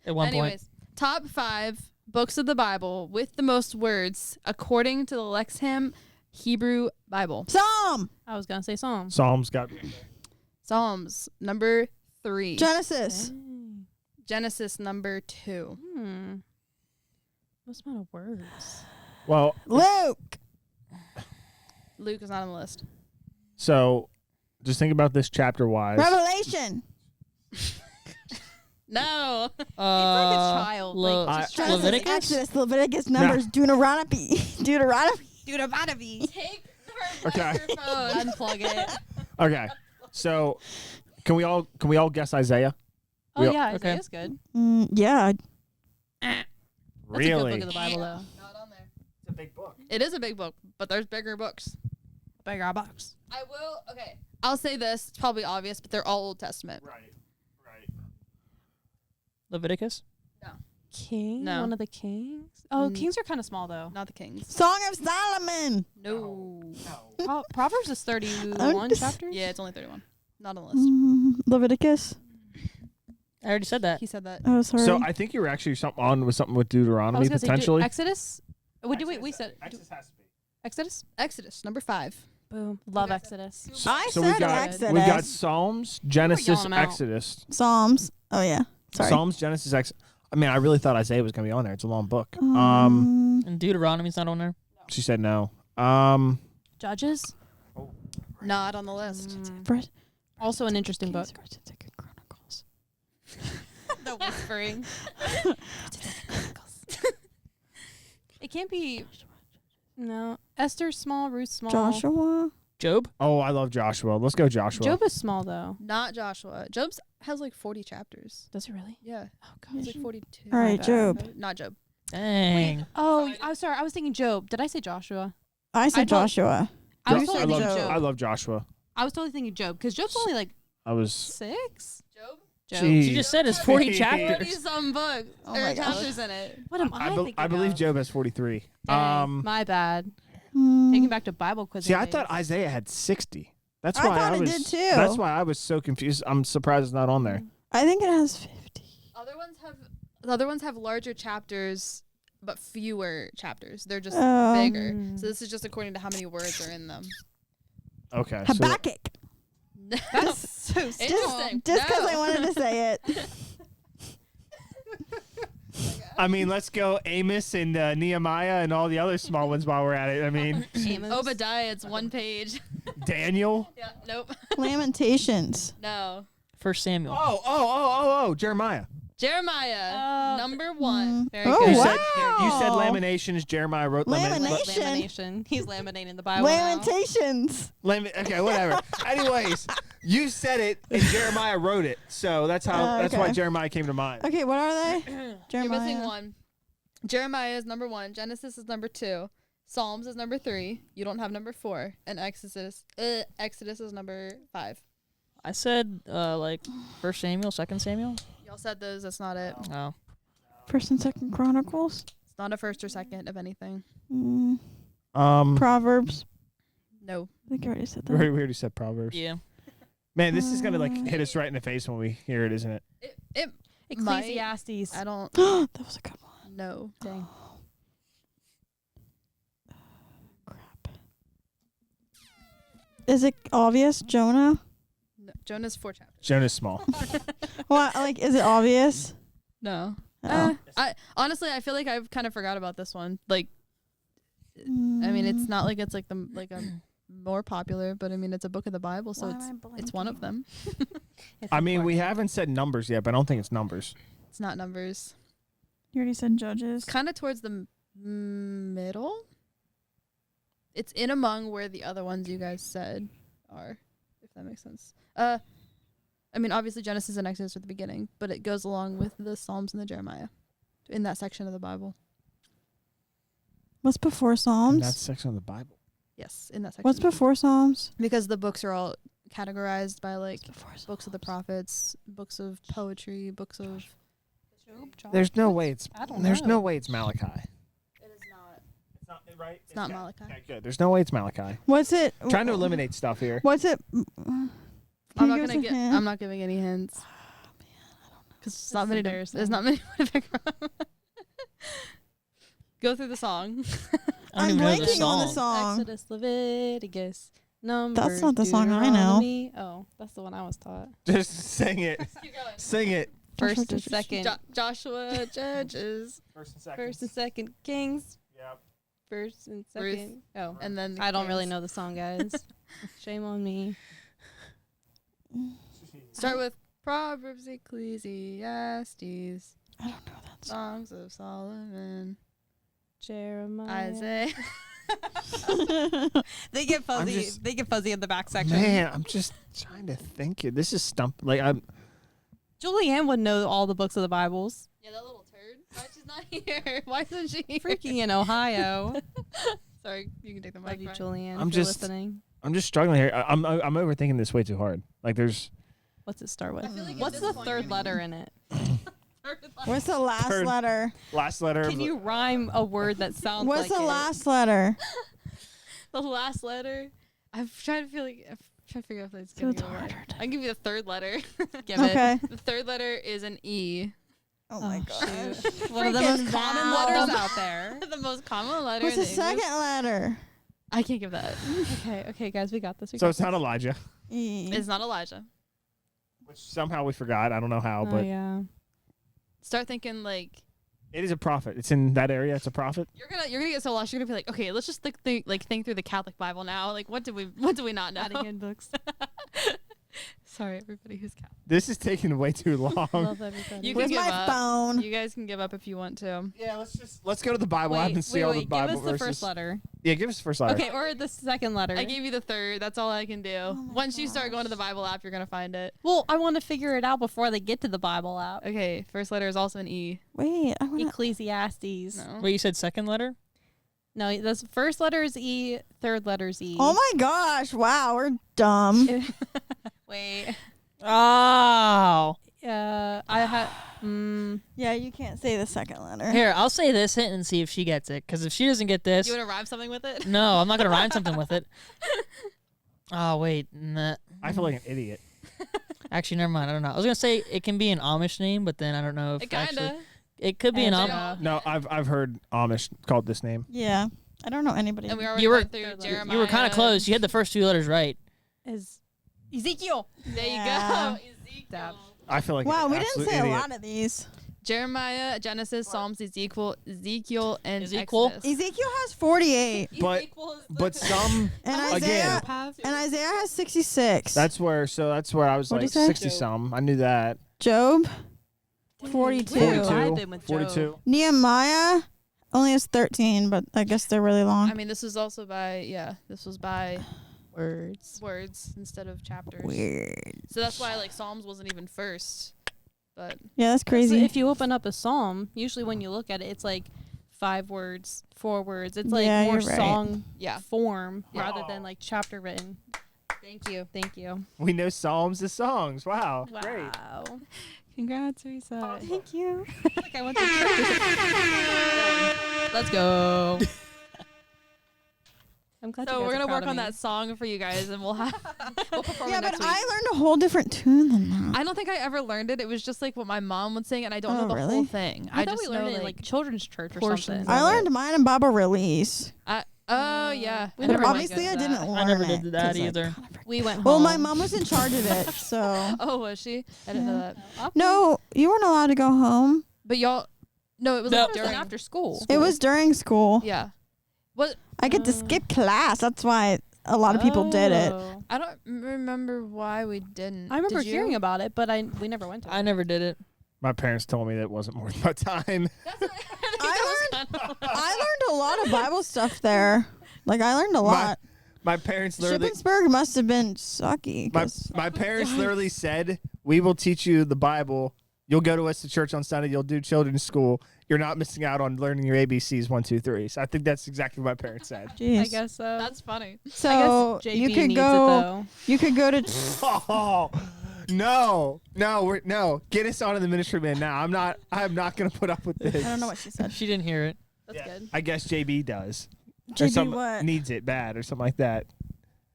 at one point. Anyways, top 5 books of the Bible with the most words according to the Lexham Hebrew Bible. Psalm. I was gonna say Psalms. Psalms got. Psalms number 3. Genesis. Genesis number 2. What's amount of words? Well, Luke. Luke is not on the list. so just think about this chapter wise. Revelation. No. It's like a child. Like, just trying to- Genesis, Leviticus? Exodus, Leviticus, Numbers, Deuteronomy. Deuteronomy. Take her Okay. microphone. Unplug it. Okay. So can we all guess Isaiah? Oh We- yeah, okay. Isaiah's good. Yeah. That's a Really? good book of the Bible though. Not on there. It's a big book. It is a big book, but there's bigger books. Bigger box. I will. Okay. I'll say this. It's probably obvious, but they're all Old Testament. Right. Leviticus. King? No. One of the kings? Oh, Mm. kings are kind of small though. Not the Kings. Song of Solomon. No. Proverbs is 31 chapters? Yeah, it's only 31. Not on the list. Leviticus. I already said that. He said that. Oh, sorry. So I think you were actually something with I Deuteronomy was going to say potentially. Exodus? We said Exodus has to be. Exodus? Exodus number 5. Boom. Love Exodus. I So said we got Exodus. we got Psalms, Genesis, yelling 'em out. Exodus. Psalms. Oh yeah. Sorry. Psalms, Genesis, Exodus. I mean, I really thought Isaiah was gonna be on there. It's a long book. And Deuteronomy's not on there. She said no. Judges? Not on the list. First, Also an interesting book. Second Chronicles. The whispering. It can't be. No. Esther's small, Ruth's small. Joshua. Job. Oh, I love Joshua. Let's go Joshua. Job is small though. Not Joshua. Job's has like 40 chapters. Does it really? Yeah. Oh It's gosh. like 42. All right, bad. Job. Not Job. Dang. Oh, I'm sorry. I was thinking Job. Did I say Joshua? I said thought- Joshua. I was You totally said thinking Job. Job. I love Joshua. I was totally thinking Job because Job's only like I was. 6. Job? Job. Jeez. She just said it's 40 Jeez. chapters. 40 some books. Oh or my gosh. chapters in it. What am I thinking? I believe of? Job has 43. Dang, my bad. Hmm. Taking back to Bible quiz. See, I thought Isaiah had 60. That's I why thought I it was. did too. That's why I was so confused. I'm surprised it's not on there. I think it has 50. The other ones have larger chapters but fewer chapters. They're just Oh. bigger. So this is just according to how many words are in them. Okay. So Habakkuk. That's so Interesting. Just because No. I wanted to say it. I mean, let's go Amos and Nehemiah and all the other small ones while we're at it. I mean, Obadiah, it's 1 page. Daniel. Yeah, nope. Lamentations. No. First Samuel. Oh, Jeremiah. Jeremiah, number 1. Very Oh, good. You said wow. Lamentations. Jeremiah wrote Lamination. Lamination. He's laminating the Bible. now. Lamentations. Okay, whatever. Anyways, you said it and Jeremiah wrote it, so that's how. That's why okay. Jeremiah came to mind. Okay, what are they? You're Jeremiah. missing one. Jeremiah is number 1. Genesis is number 2. Psalms is number 3. You don't have number 4. And Exodus is number 5. I said like First Samuel, Second Samuel. Y'all said those. That's not it. Oh. First and Second Chronicles. It's not a first or second of anything. Proverbs. No. I think I already said We that. already said Proverbs. Yeah. Man, this is gonna like hit us right in the face when we hear it, isn't it? It Ecclesiastes. I don't That was a good one. know. Dang. Crap. Is it obvious? Jonah? No. Jonah's 4 chapters. Jonah's small. What? Like, is it obvious? No. Oh. I honestly I feel like I've kind of forgot about this one. Like I mean it's not like it's like a more popular, but I mean it's a book of the Bible, so it's one of them. I mean, we haven't said numbers yet, but I don't think it's numbers. It's not Numbers. You already said Judges. It's kind of towards the middle. It's in among where the other ones you guys said are, if that makes sense. I mean, obviously Genesis and Exodus are the beginning, but it goes along with the Psalms and the Jeremiah in that section of the Bible. What's before In Psalms? that section of the Bible. Yes, in that section. What's before Psalms? Because the books are all categorized by like Before books of the prophets, books of poetry, books of. There's no way it's. I don't There's know. no way it's Malachi. It is not. It's not right. It's not Malachi. Okay, good. There's no way it's Malachi. What's it? Trying to eliminate stuff here. What's it? I'm Can not you give gonna us a get. hint? I'm not giving any hints. Because it's not many. There's not many to pick from. Go through the song. I don't I'm even know the blanking on the song. song. Exodus, Leviticus, Numbers. not the song I know. Deuteronomy. Oh, that's the one I was taught. Just sing it. Keep going. Sing it. First and second. Joshua, Judges, First and First and second Kings. Yep. First and Ruth. second. Oh, and then I don't really Kings. know the song, guys. Shame on me. Start with Proverbs, Ecclesiastes, I don't know that song. Songs of Solomon, Jeremiah. Isaiah. They get fuzzy. just- They get fuzzy in the back section. Man, I'm just trying to think here. This is stump. Like I'm. Julianne would know all the books of the Bibles. Yeah, that little turd. Why she's not here? Why isn't she here? Freaking in Ohio. Sorry, you can take the Love mic. you, Brian. Julianne. I'm if you're just- listening. I'm just struggling here. I'm overthinking this way too hard. Like there's. What's it start with? I feel like at What's this the point third you're letter in it? What's the last Third. letter? Last letter. Can you rhyme a word that sounds What's like the it? last letter? The last letter. I'm trying to feel like. I'm trying to figure out if it's So gonna it's go right. harder to- I can give you the third letter. Give it. Okay. The third letter is an E. Oh my gosh. One of the Freaking most common Val. letters out there. The most common letter. What's in the second English. letter? I can't give that. Okay, guys, we got this. We So got it's not Elijah, E. It's not Elijah. which somehow we forgot. I don't know how, this. but Yeah. Start thinking like it is a prophet. It's in that area. It's a prophet. you're gonna get so lost. You're gonna be like, okay, let's just think through the Catholic Bible now. Like, what do we not know? Adding in books. Sorry, everybody who's Catholic. This is taking way too long. Love everybody. You Where's can give my up. phone? You guys can give up if you want to. Yeah, let's go to the Bible app and see all the Bible give us the verses. first letter. Yeah, give us the first letter. Okay, or the second letter. I gave you the third. That's all I can do. my Once you start going to the Bible app, you're gonna find it. Well, I want to figure it out before they get to the Bible app. Okay, first letter is also an E. Wait, I want to. Ecclesiastes. No. Wait, you said second letter? No, the first letter is E, third letter is E. Oh my gosh! Wow, we're dumb. Wait. Oh. I had. Yeah, you can't say the second letter. Here, I'll say this hint and see if she gets it. Because if she doesn't get this, You want to rhyme something with it? no, I'm not gonna rhyme something with it. Oh wait, nah. I feel like an idiot. Actually, never mind. I don't know. I was gonna say it can be an Amish name, but then I don't know if It kinda. actually it could be an And, Amish. No, I've heard Amish called this name. Yeah, I don't know anybody. And we already You were- went through Jeremiah. You were kind of close. You had the first two letters right. Is Ezekiel. There you Yeah. go. Ezekiel. I feel like Wow, an we didn't absolute say idiot. a lot of these. Jeremiah, Genesis, Psalms, Ezekiel, and Ezekiel? Exodus. Ezekiel has 48, But some and again, Isaiah has 66. that's where I was What'd like you say? 60 some. I knew that. Job, 42. 42. I've been with 42. Job. Nehemiah only has 13, but I guess they're really long. I mean, this was also this was by Words. words instead of chapters. Weird. So that's why like Psalms wasn't even first. But Yeah, that's So crazy. if you open up a psalm, usually when you look at it, it's like 5 words, 4 words. It's like Yeah, more you're right. song yeah. form Yeah. rather than like chapter written. Thank you. Thank you. We know Psalms as songs. Wow. Great. Wow. Congrats, Reesa. Thank you. Like I went to church. Let's go. I'm glad So you guys we're are gonna proud work of on me. that song for you guys, and we'll have we'll perform yeah, it but next week. I learned a whole different tune than that. I don't think I ever learned it. It was just like what my mom would sing, and I don't Oh, know the really? whole thing. I thought just we learned know it in like children's church or portions something. I of learned mine in Bible Release. Oh yeah. We But never went obviously to I that. didn't learn I never it did that 'cause I either. kinda forgot. We went home. Well, my mom was in charge of it, so. Oh, was she? I didn't know that. No, you weren't allowed to go home. But y'all, no, it was No. like It was during after school. It was during school. Yeah. What? I get to skip class. That's why a lot of people did it. Oh. I don't remember why we didn't. I remember Did you? hearing about it, but we never went to it. I never did it. My parents told me that it wasn't worth my time. I learned a lot of Bible stuff there. Like, I learned a lot. My parents literally Shippensburg must have been sucky. my 'cause- my parents literally said, "We will teach you the Bible You'll go to us to church on Sunday. You'll do children's school. You're not missing out on learning your ABCs 1, 2, 3. So I think that's exactly what my parents said. Jeez. I guess so. That's funny. So I guess JB you could needs go. it though. You could go to. Oh no, get us onto the ministry man now. I'm not gonna put up with this. I don't know what she said. She didn't hear it. That's good. I guess JB does. Or JB what? needs it bad or something like that.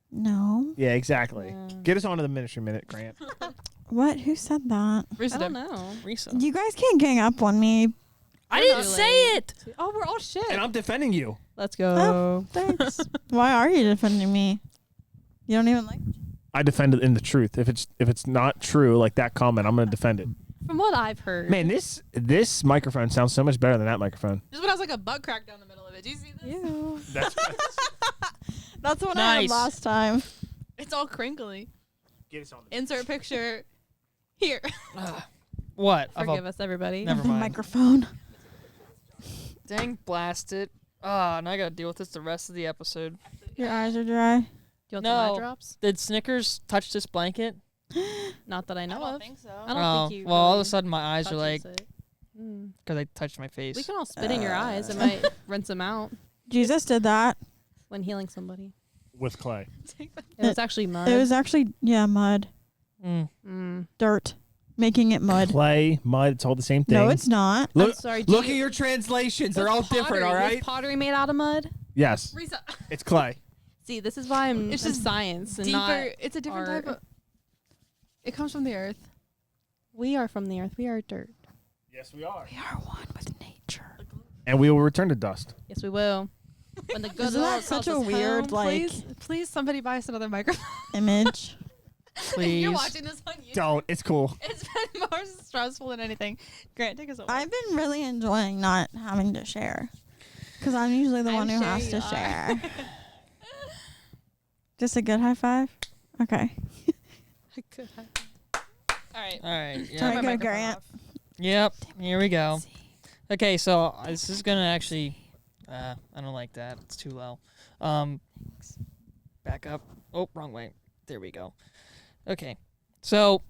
No. Yeah, exactly. Yeah. Get us onto the ministry minute, Grant. What? Who said that? Reesa I don't did. know. Reesa. You guys can't gang up on me. I We're didn't not say it. Oh, we're all shit. And I'm defending you. Let's go. Oh, thanks. Why are you defending me? You don't even like. I defend it in the truth. If it's not true, like that comment, I'm gonna defend it. From what I've heard. Man, this microphone sounds so much better than that microphone. This one has like a butt crack down the middle of it. Do you see this? Ew. That's That's what I had Nice. last time. It's all crinkly. Get us on Insert picture here. What? Forgive us, everybody. Never The mind. microphone. Dang, blast it. Ah, now I gotta deal with this the rest of the episode. Your eyes are dry. Do you want No. some eye drops? Did Snickers touch this blanket? Not that I know of. so. I don't Oh, think you. well, all of really a sudden my eyes are like, touches it. Mm. because I touched my face. We can all spit in your eyes. It might rinse them out Jesus did that. when healing somebody. with clay. It was actually mud. It was actually mud, Mm. dirt, making it mud. Clay, mud, it's all the same thing. No, it's not. Look, I'm sorry. look at your translations. They're all different, all right? Is pottery made out of mud? Yes, Reesa. it's clay. See, this is why I'm. It's I'm just science and Deeper. not. It's a different art. type of. It comes from the earth. We are from the earth. We are dirt. Yes, we are. We are one with nature. And we will return to dust. Yes, we will. When the good Isn't Lord that such calls a us weird home, like Please, somebody buy us another microphone. image? Please. You're watching this on YouTube. Don't. It's cool. It's been more stressful than anything. Grant, take us away. I've been really enjoying not having to share, because I'm usually the I'm one who sure has you to are. share. Just a good high five. Okay. All right. All right. Try Yeah. to My go, microphone Grant. off. Yep. Here we go. Okay, so this is gonna actually. I don't like that. It's too low. Back up. Oh, wrong way. There we go. Okay, so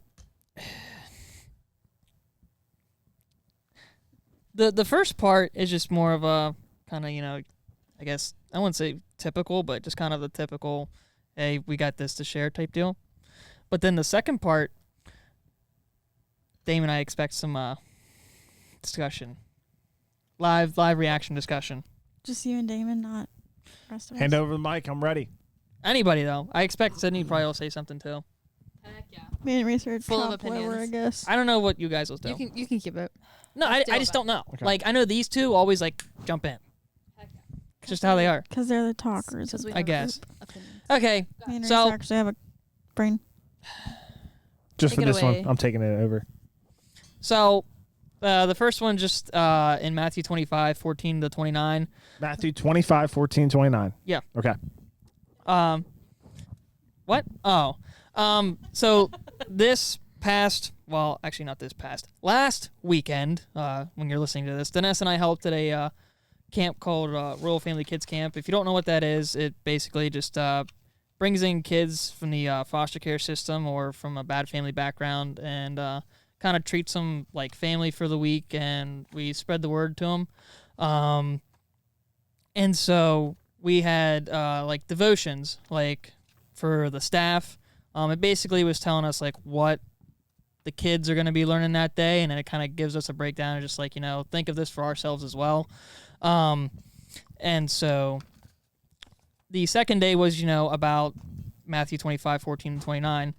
the first part is just more of a kind of, I guess I wouldn't say typical, but just kind of the typical, hey, we got this to share type deal. But then the second part, Dame and I expect some discussion, live reaction discussion. Just you and Damon, not the rest of Hand us. over the mic. I'm ready. Anybody though, I expect Sydney probably will say something too. Heck yeah. Me and research Full of top liver, I opinions. guess. I don't know what you guys will do. You can keep it. No, I deal just with don't know. Okay. Like, I know these two always, like, jump in. It's just how they are. Because they're the talkers. Because we I have guess. group opinions. Okay, Me and so- Reese actually have a brain. Just Take for it this away. one, I'm taking it over. so the first one just in Matthew 25, 14 to 29. Matthew 25, 14, 29. Yeah. Okay. What? Oh. So this past, well, actually not this past, last weekend, when you're listening to this, Dennis and I helped at a camp called Rural Family Kids Camp. If you don't know what that is, it basically just brings in kids from the foster care system or from a bad family background and kind of treats them like family for the week, and we spread the word to them. And so we had like devotions, like for the staff. It basically was telling us like what the kids are going to be learning that day, and then it kind of gives us a breakdown of just like, think of this for ourselves as well. And so the second day was, about Matthew 25, 14, and 29.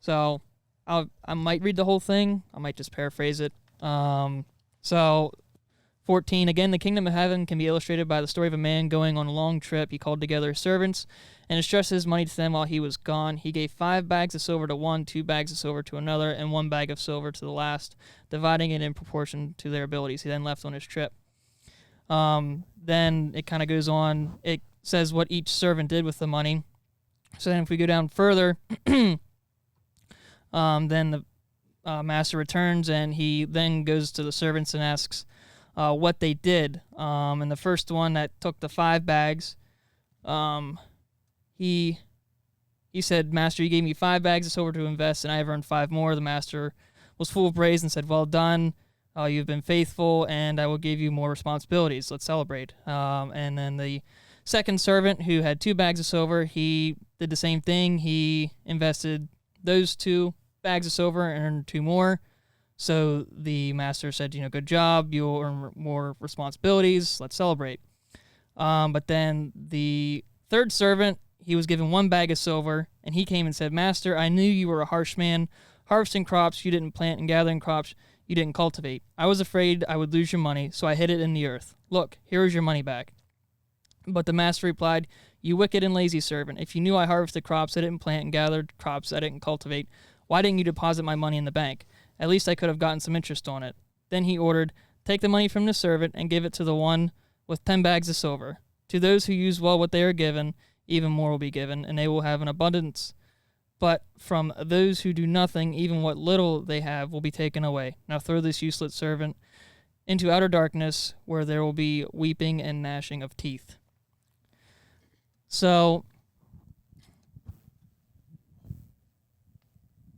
So I might read the whole thing. I might just paraphrase it. So 14, again, the kingdom of heaven can be illustrated by the story of a man going on a long trip. He called together his servants and entrusted his money to them while he was gone. He gave 5 bags of silver to one, 2 bags of silver to another, and 1 bag of silver to the last, dividing it in proportion to their abilities. He then left on his trip. Then it kind of goes on. It says what each servant did with the money. So then if we go down further, then the master returns, and he then goes to the servants and asks what they did. And the first one that took the 5 bags, he said, "Master, you gave me 5 bags of silver to invest, and I have earned 5 more." The master was full of praise and said, "Well done. You've been faithful, and I will give you more responsibilities. Let's celebrate." And then the second servant, who had 2 bags of silver, he did the same thing. He invested those 2 bags of silver and earned 2 more. So the master said, good job. You'll earn more responsibilities. Let's celebrate. But then the third servant, he was given 1 bag of silver, and he came and said, "Master, I knew you were a harsh man, harvesting crops you didn't plant and gathering crops you didn't cultivate. I was afraid I would lose your money, so I hid it in the earth. Look, here is your money back." But the master replied, "You wicked and lazy servant, if you knew I harvested crops I didn't plant and gathered crops I didn't cultivate, why didn't you deposit my money in the bank? At least I could have gotten some interest on it." Then he ordered, "Take the money from the servant and give it to the one with 10 bags of silver. To those who use well what they are given, even more will be given, and they will have an abundance. But from those who do nothing, even what little they have will be taken away. Now throw this useless servant into outer darkness, where there will be weeping and gnashing of teeth." So,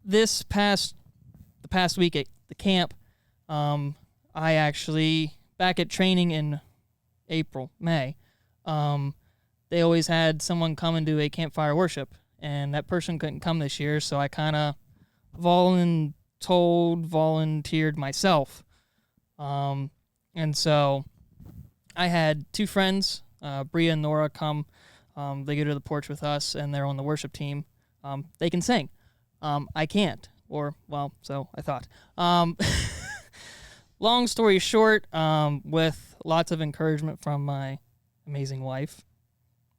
the past week at the camp, I actually, back at training in May, they always had someone come and do a campfire worship, and that person couldn't come this year, so I kind of volunteered myself. And so I had 2 friends, Bria and Nora, come. They go to the porch with us, and they're on the worship team. They can sing. I can't, so I thought. Long story short, with lots of encouragement from my amazing wife,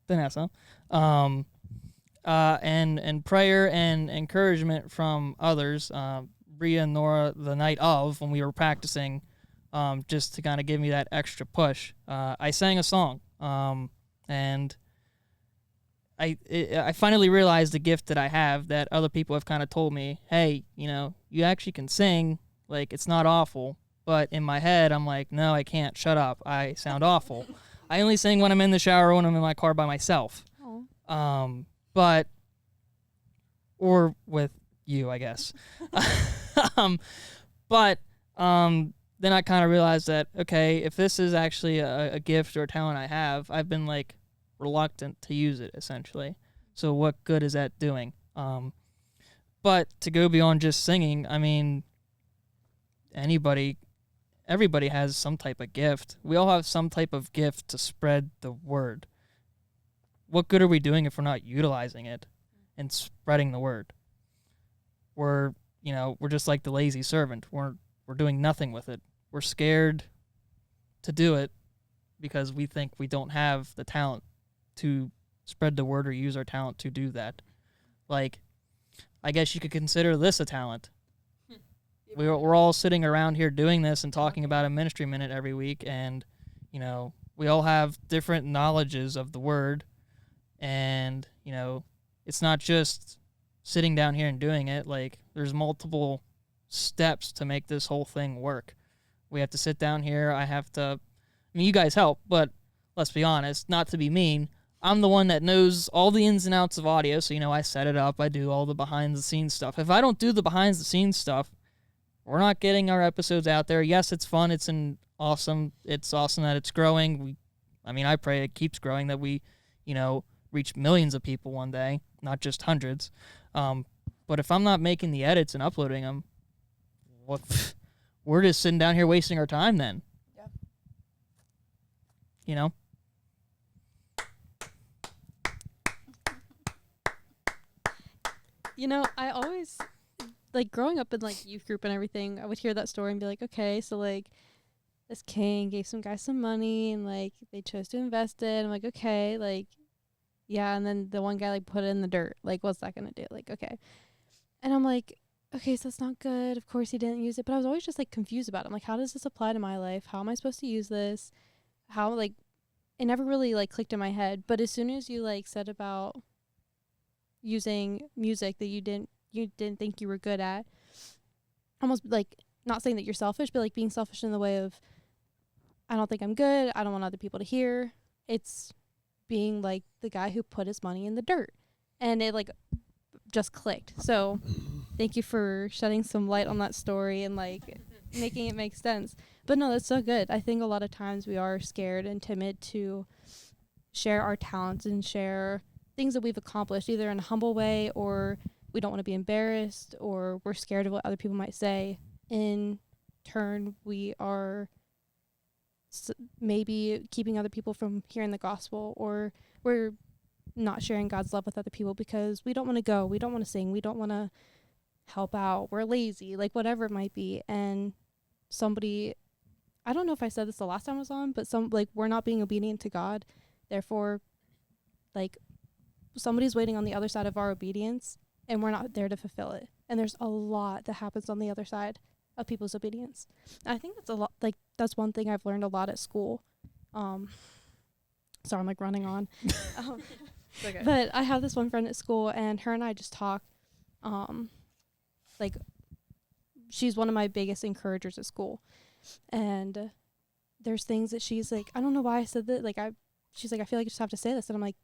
Vanessa, and prayer and encouragement from others, Bria and Nora, the night of, when we were practicing, just to kind of give me that extra push, I sang a song, and I finally realized the gift that I have that other people have kind of told me, "Hey, you actually can sing, like, it's not awful." But in my head, I'm like, "No, I can't. Shut up. I sound awful." I only sing when I'm in the shower, when I'm in my car by myself. Oh. Or with you, I guess. Then I kind of realized that, okay, if this is actually a gift or a talent I have, I've been, like, reluctant to use it, essentially. So what good is that doing? But to go beyond just singing, I mean, everybody has some type of gift. We all have some type of gift to spread the word. What good are we doing if we're not utilizing it and spreading the word? We're just like the lazy servant. We're doing nothing with it. We're scared to do it because we think we don't have the talent to spread the word or use our talent to do that. Like, I guess you could consider this a talent. We're all sitting around here doing this and talking about a ministry minute every week, and we all have different knowledges of the word, and it's not just sitting down here and doing it. Like, there's multiple steps to make this whole thing work. We have to sit down here. You guys help, but let's be honest, not to be mean, I'm the one that knows all the ins and outs of audio, so I set it up, I do all the behind the scenes stuff. If I don't do the behind the scenes stuff, we're not getting our episodes out there. Yes, it's fun. It's awesome that it's growing. I pray it keeps growing, that we, reach millions of people one day, not just hundreds. But if I'm not making the edits and uploading them, we're just sitting down here wasting our time then. Yeah. I always, like, growing up in, like, youth group and everything, I would hear that story and be like, okay, so, like, this king gave some guys some money and, like, they chose to invest it. I'm like, okay, like, yeah, and then the one guy, like, put it in the dirt. Like, what's that gonna do? Like, okay. And I'm like, okay, so that's not good. Of course he didn't use it. But I was always just, like, confused about it. I'm like, how does this apply to my life? How am I supposed to use this? How, like, it never really, like, clicked in my head. But as soon as you, like, said about using music that you didn't think you were good at, almost, like, not saying that you're selfish, but, like, being selfish in the way of, I don't think I'm good, I don't want other people to hear. It's being, like, the guy who put his money in the dirt, and it, like, just clicked. So thank you for shedding some light on that story and like making it make sense. But no, that's so good. I think a lot of times we are scared and timid to share our talents and share things that we've accomplished, either in a humble way, or we don't want to be embarrassed, or we're scared of what other people might say. In turn, we are maybe keeping other people from hearing the gospel, or we're not sharing God's love with other people because we don't want to go, we don't want to sing, we don't want to help out, we're lazy, like whatever it might be. And somebody, I don't know if I said this the last time I was on, but we're not being obedient to God. Therefore, like, somebody's waiting on the other side of our obedience, and we're not there to fulfill it. And there's a lot that happens on the other side of people's obedience. And I think that's a lot. Like, that's one thing I've learned a lot at school. Sorry, I'm like running on. Okay. But I have this one friend at school, and her and I just talk. Like, she's one of my biggest encouragers at school, and there's things that she's like, I don't know why I said that. Like, she's like, I feel like I just have to say this, and I'm like,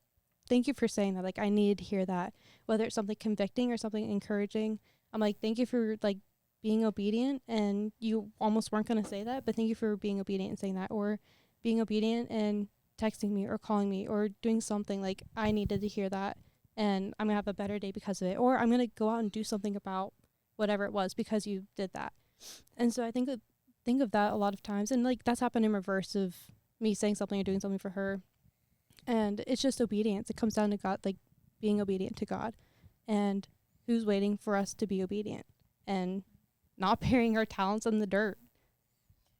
thank you for saying that. Like, I need to hear that, whether it's something convicting or something encouraging. I'm like, thank you for like being obedient, and you almost weren't going to say that, but thank you for being obedient and saying that, or being obedient and texting me or calling me or doing something. Like, I needed to hear that, and I'm gonna have a better day because of it, or I'm gonna go out and do something about whatever it was because you did that. And so I think of that a lot of times, and like that's happened in reverse of me saying something or doing something for her. And it's just obedience. It comes down to God, like being obedient to God, and who's waiting for us to be obedient and not burying our talents in the dirt.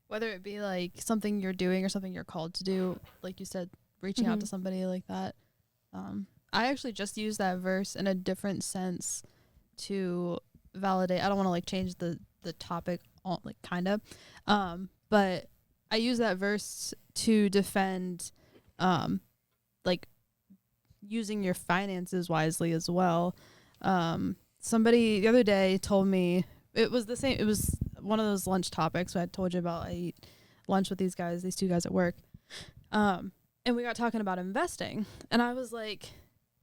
Whether it be like something you're doing or something you're called to do, like you said, reaching out to somebody like that. I actually just used that verse in a different sense to validate. I don't want to like change the topic, like kind of, but I use that verse to defend, like using your finances wisely as well. Somebody the other day told me it was the same. It was one of those lunch topics I told you about. I eat lunch with these two guys at work. And we got talking about investing, and I was like,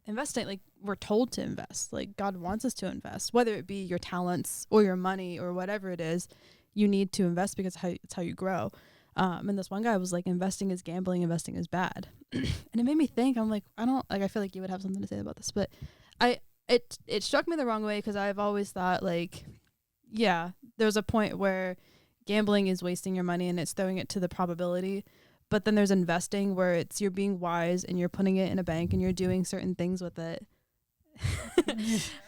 investing, like we're told to invest, like God wants us to invest, whether it be your talents or your money or whatever it is, you need to invest because it's how you grow. And this one guy was like, investing is gambling, investing is bad. And it made me think, I'm like, I feel like you would have something to say about this, but it struck me the wrong way, because I've always thought like, yeah, there's a point where gambling is wasting your money and it's throwing it to the probability. But then there's investing where it's you're being wise and you're putting it in a bank and you're doing certain things with it.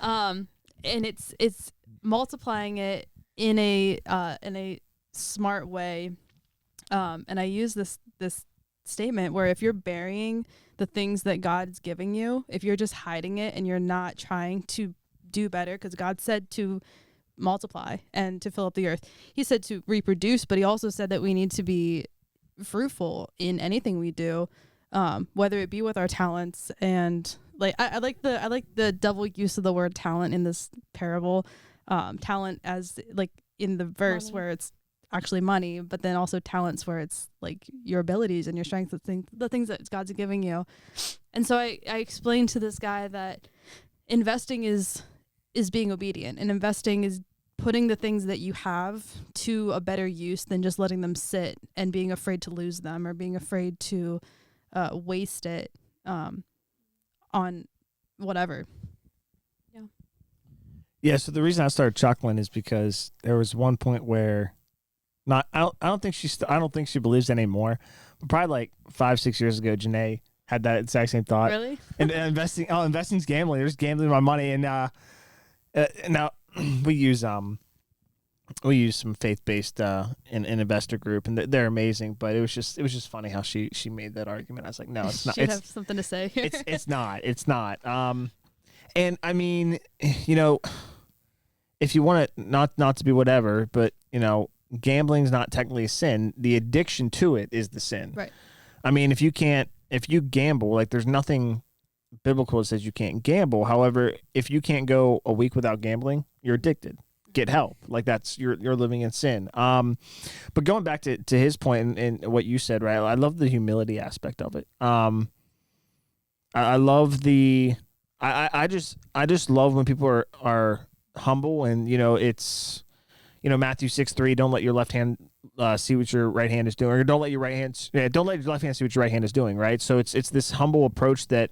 And it's multiplying it in a smart way. And I use this statement where if you're burying the things that God's giving you, if you're just hiding it and you're not trying to do better, because God said to multiply and to fill up the earth. He said to reproduce, but he also said that we need to be fruitful in anything we do, whether it be with our talents. And like I like the double use of the word talent in this parable. Talent as like in the verse money, where it's actually money, but then also talents where it's like your abilities and your strengths, the things that God's giving you. And so I explained to this guy that investing is being obedient, and investing is putting the things that you have to a better use than just letting them sit and being afraid to lose them or being afraid to waste it on whatever. Yeah, so the reason I started chuckling is because there was one point where I don't think she believes anymore, but probably like 5-6 years ago, Janae had that exact same thought. Really? And investing's gambling. They're just gambling my money. And now we use some faith-based an investor group, and they're amazing. But it was just funny how she made that argument. I was like, no, it's not. She'd have something to say. It's not. And I mean, you know, if you want it not to be whatever, but you know, gambling's not technically a sin. The addiction to it is the sin. Right. I mean, if you gamble, like there's nothing biblical that says you can't gamble. However, if you can't go a week without gambling, you're addicted. Get help. Like that's you're living in sin. But going back to his point and what you said, right? I love the humility aspect of it. I love I just love when people are humble, and it's Matthew 6:3. Don't let your left hand see what your right hand is doing, or don't let your don't let your left hand see what your right hand is doing. Right. So it's this humble approach that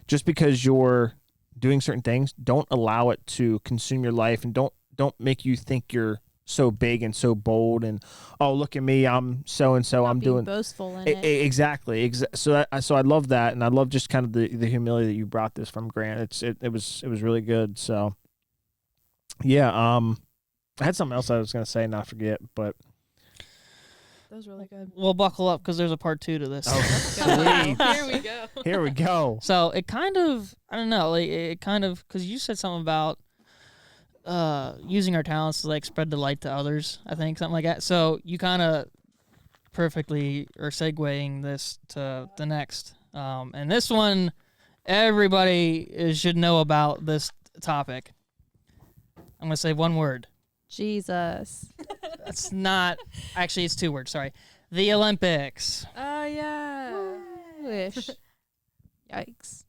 just because you're doing certain things, don't allow it to consume your life, and don't make you think you're so big and so bold, and oh, look at me, I'm so and so, I'm doing boastful in it. Exactly. So I love that, and I love just kind of the humility that you brought this from, Grant. It was really good. So yeah, I had something else I was gonna say, not forget, but That was really good. Well, buckle up because there's a part 2 to this. Sweet. Here we go. Here we go. So it kind of, I don't know, like it kind of, because you said something about using our talents to like spread the light to others, I think, something like that. So you kind of perfectly are segueing this to the next. And this one, everybody should know about this topic. I'm going to say one word. Jesus. That's not, actually, it's 2 words, sorry. The Olympics. Oh, yeah. Wish. Yikes.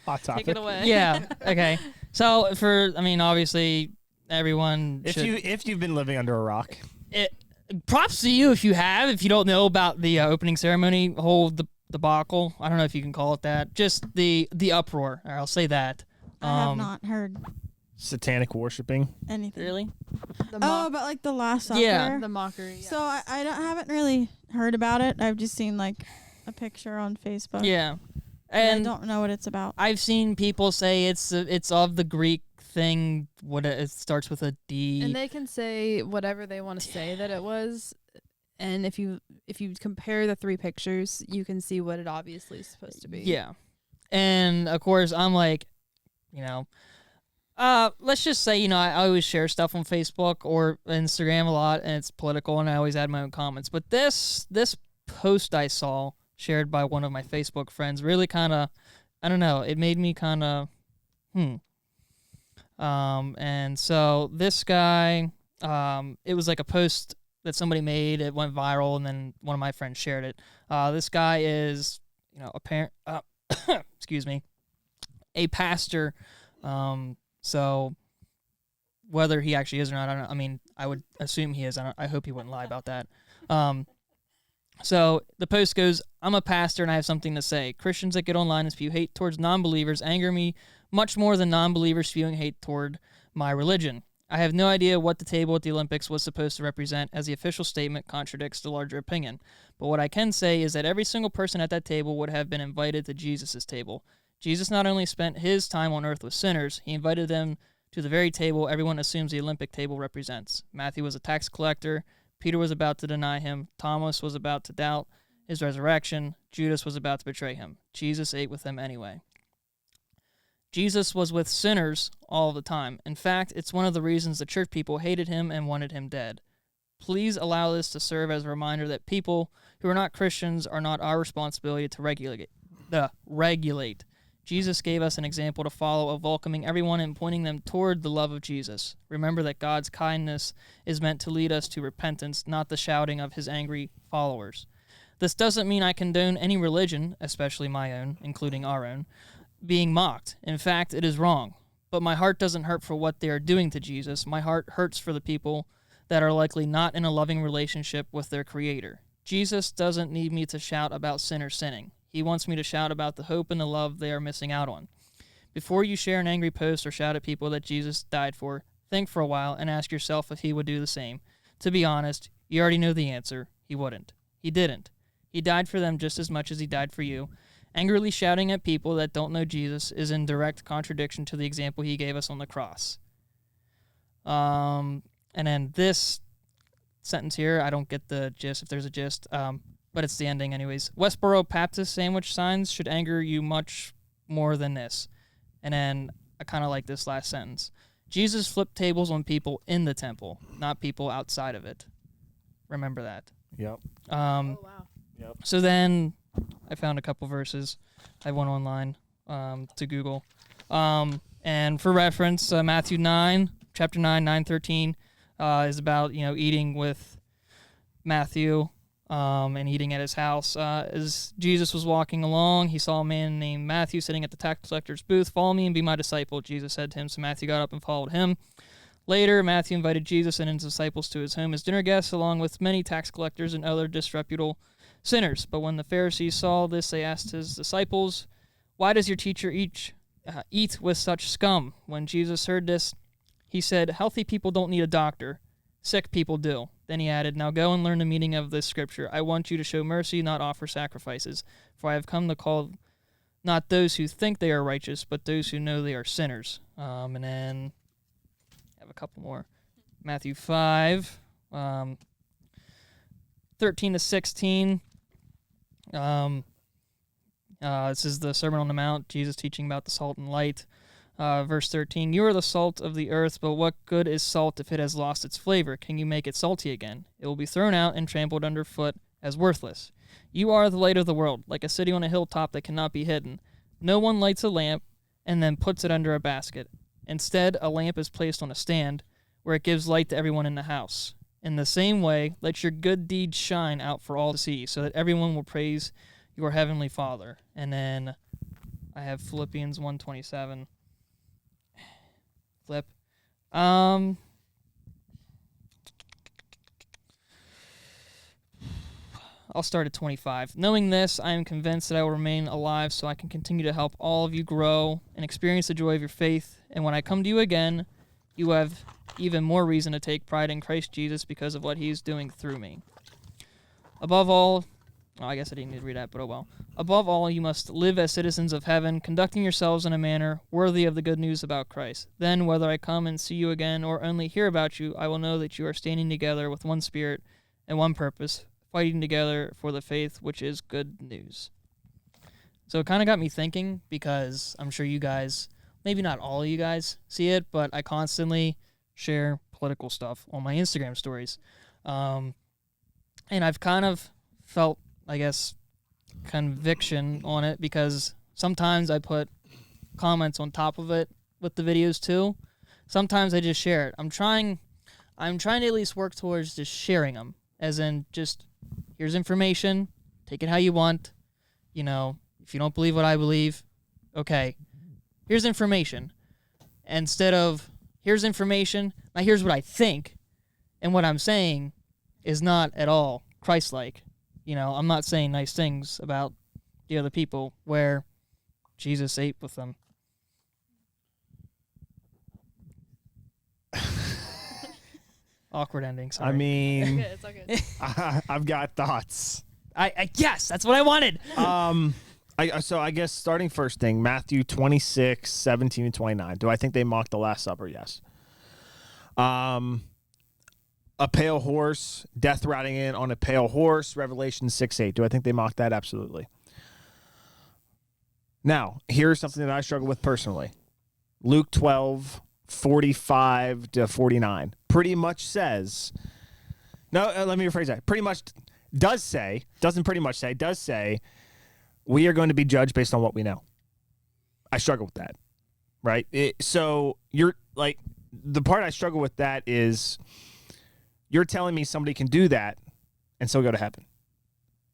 Hot topic. Take it away. Yeah, okay. So obviously, everyone If you've been living under a rock. Props to you if you have. If you don't know about the opening ceremony, whole debacle, I don't know if you can call it that. Just the uproar. Or I'll say that. I have not heard Satanic worshiping. anything. Really? The Oh, but like the Last Supper. Yeah. the mockery. So I haven't really heard about it. I've just seen like a picture on Facebook. Yeah. And And I don't know what it's about. I've seen people say it's of the Greek thing. It starts with a D. And they can say whatever they want to say that it was. And if you compare the 3 pictures, you can see what it obviously is supposed to be. Yeah. And of course, I'm like, let's just say, I always share stuff on Facebook or Instagram a lot, and it's political, and I always add my own comments. But this post I saw shared by one of my Facebook friends really kind of, I don't know, it made me kind of, and so this guy, it was like a post that somebody made. It went viral, and then one of my friends shared it. This guy is, excuse me, a pastor. So whether he actually is or not, I don't know. I mean, I would assume he is. I hope he wouldn't lie about that. So the post goes, I'm a pastor and I have something to say. Christians that get online and spew hate towards non-believers anger me much more than non-believers spewing hate toward my religion. I have no idea what the table at the Olympics was supposed to represent, as the official statement contradicts the larger opinion. But what I can say is that every single person at that table would have been invited to Jesus' table. Jesus not only spent his time on earth with sinners, he invited them to the very table everyone assumes the Olympic table represents. Matthew was a tax collector. Peter was about to deny him. Thomas was about to doubt his resurrection. Judas was about to betray him. Jesus ate with them anyway. Jesus was with sinners all the time. In fact, it's one of the reasons the church people hated him and wanted him dead. Please allow this to serve as a reminder that people who are not Christians are not our responsibility to regulate. Jesus gave us an example to follow of welcoming everyone and pointing them toward the love of Jesus. Remember that God's kindness is meant to lead us to repentance, not the shouting of his angry followers. This doesn't mean I condone any religion, especially my own, including our own, being mocked. In fact, it is wrong. But my heart doesn't hurt for what they are doing to Jesus. My heart hurts for the people that are likely not in a loving relationship with their Creator. Jesus doesn't need me to shout about sinners sinning. He wants me to shout about the hope and the love they are missing out on. Before you share an angry post or shout at people that Jesus died for, think for a while and ask yourself if he would do the same. To be honest, you already know the answer. He wouldn't. He didn't. He died for them just as much as he died for you. Angrily shouting at people that don't know Jesus is in direct contradiction to the example he gave us on the cross. And then this sentence here, I don't get the gist, if there's a gist, but it's the ending anyways. Westboro Baptist sandwich signs should anger you much more than this. And then I kind of like this last sentence. Jesus flipped tables on people in the temple, not people outside of it. Remember that. Yep. Oh, wow. Yep. So then I found a couple verses. I went online to Google. And for reference, Matthew 9, chapter 9, 9:13 is about, eating with Matthew. and eating at his house. As Jesus was walking along, he saw a man named Matthew sitting at the tax collector's booth. "Follow me and be my disciple," Jesus said to him. So Matthew got up and followed him. Later, Matthew invited Jesus and his disciples to his home as dinner guests, along with many tax collectors and other disreputable sinners. But when the Pharisees saw this, they asked his disciples, "Why does your teacher eat with such scum?" When Jesus heard this, he said, "Healthy people don't need a doctor. Sick people do." Then he added, "Now go and learn the meaning of this scripture. I want you to show mercy, not offer sacrifices. For I have come to call not those who think they are righteous, but those who know they are sinners." And then I have a couple more. Matthew 5, 13 to 16. This is the Sermon on the Mount, Jesus teaching about the salt and light. Verse 13, "You are the salt of the earth, but what good is salt if it has lost its flavor? Can you make it salty again? It will be thrown out and trampled underfoot as worthless. You are the light of the world, like a city on a hilltop that cannot be hidden. No one lights a lamp and then puts it under a basket. Instead, a lamp is placed on a stand where it gives light to everyone in the house. In the same way, let your good deeds shine out for all to see, so that everyone will praise your heavenly Father." And then I have Philippians 1:27. Flip. I'll start at 25. "Knowing this, I am convinced that I will remain alive so I can continue to help all of you grow and experience the joy of your faith. And when I come to you again, you have even more reason to take pride in Christ Jesus because of what he is doing through me. Above all," I guess I didn't need to read that, but oh well. "Above all, you must live as citizens of heaven, conducting yourselves in a manner worthy of the good news about Christ. Then, whether I come and see you again or only hear about you, I will know that you are standing together with one spirit and one purpose, fighting together for the faith, which is good news." So it kind of got me thinking, because I'm sure you guys, maybe not all of you guys see it, but I constantly share political stuff on my Instagram stories. And I've kind of felt, I guess, conviction on it, because sometimes I put comments on top of it with the videos too. Sometimes I just share it. I'm trying to at least work towards just sharing them, as in just, here's information, take it how you want. You know, if you don't believe what I believe, okay, here's information. Instead of, here's information, now here's what I think, and what I'm saying is not at all Christ-like. You know, I'm not saying nice things about the other people where Jesus ate with them. Awkward ending, sorry. I mean, It's all good. I've got thoughts. I yes, that's what I wanted. So I guess starting first thing, Matthew 26, 17 and 29. Do I think they mocked the Last Supper? Yes. A pale horse, death riding in on a pale horse, Revelation 6:8. Do I think they mocked that? Absolutely. Now, here's something that I struggle with personally. Luke 12, 45 to 49. Pretty much says, let me rephrase that. Pretty much does say, doesn't pretty much say, does say, we are going to be judged based on what we know. I struggle with that, right? So you're like, the part I struggle with that is, you're telling me somebody can do that and still go to heaven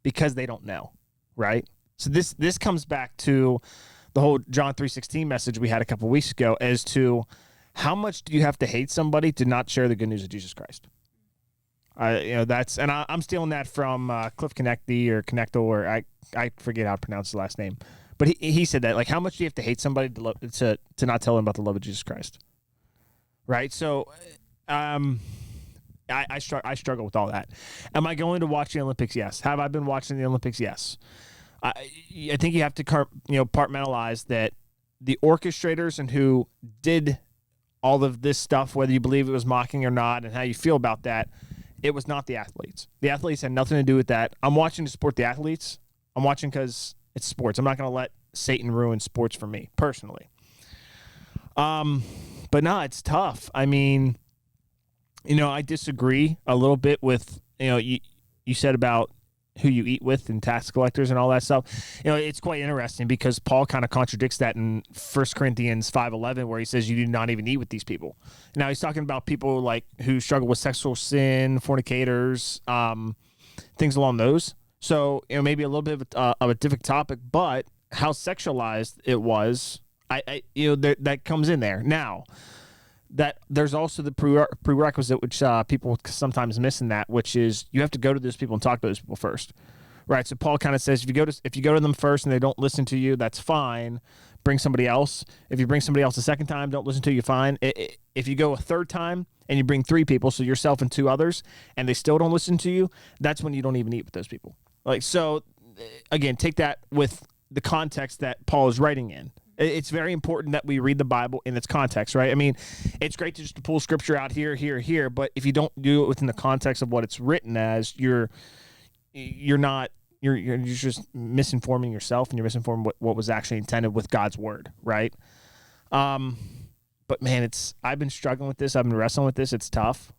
because they don't know, right? So this comes back to the whole John 3:16 message we had a couple weeks ago as to how much do you have to hate somebody to not share the good news of Jesus Christ? I'm stealing that from Cliff Connecty or Connecto, or I forget how to pronounce his last name, but he said that, like, how much do you have to hate somebody to not tell them about the love of Jesus Christ, right? So, I struggle with all that. Am I going to watch the Olympics? Yes. Have I been watching the Olympics? Yes. I think you have to compartmentalize that the orchestrators and who did all of this stuff, whether you believe it was mocking or not, and how you feel about that, it was not the athletes. The athletes had nothing to do with that. I'm watching to support the athletes. I'm watching because it's sports. I'm not going to let Satan ruin sports for me personally. But no, it's tough. I mean, I disagree a little bit with, you said about who you eat with and tax collectors and all that stuff. It's quite interesting because Paul kind of contradicts that in 1 Corinthians 5:11, where he says you do not even eat with these people. Now he's talking about people like who struggle with sexual sin, fornicators, things along those. So, maybe a little bit of a different topic, but how sexualized it was, that comes in there. Now, that there's also the prerequisite, which people sometimes miss in that, which is you have to go to those people and talk to those people first, right? So Paul kind of says if you go to them first and they don't listen to you, that's fine. Bring somebody else. If you bring somebody else a second time, don't listen to you, fine. If you go a third time and you bring 3 people, so yourself and 2 others, and they still don't listen to you, that's when you don't even eat with those people. So again, take that with the context that Paul is writing in. It's very important that we read the Bible in its context, right? I mean, it's great to just pull scripture out here, but if you don't do it within the context of what it's written as, you're just misinforming yourself, and you're misinforming what was actually intended with God's word, right? But man, I've been struggling with this. I've been wrestling with this. It's tough.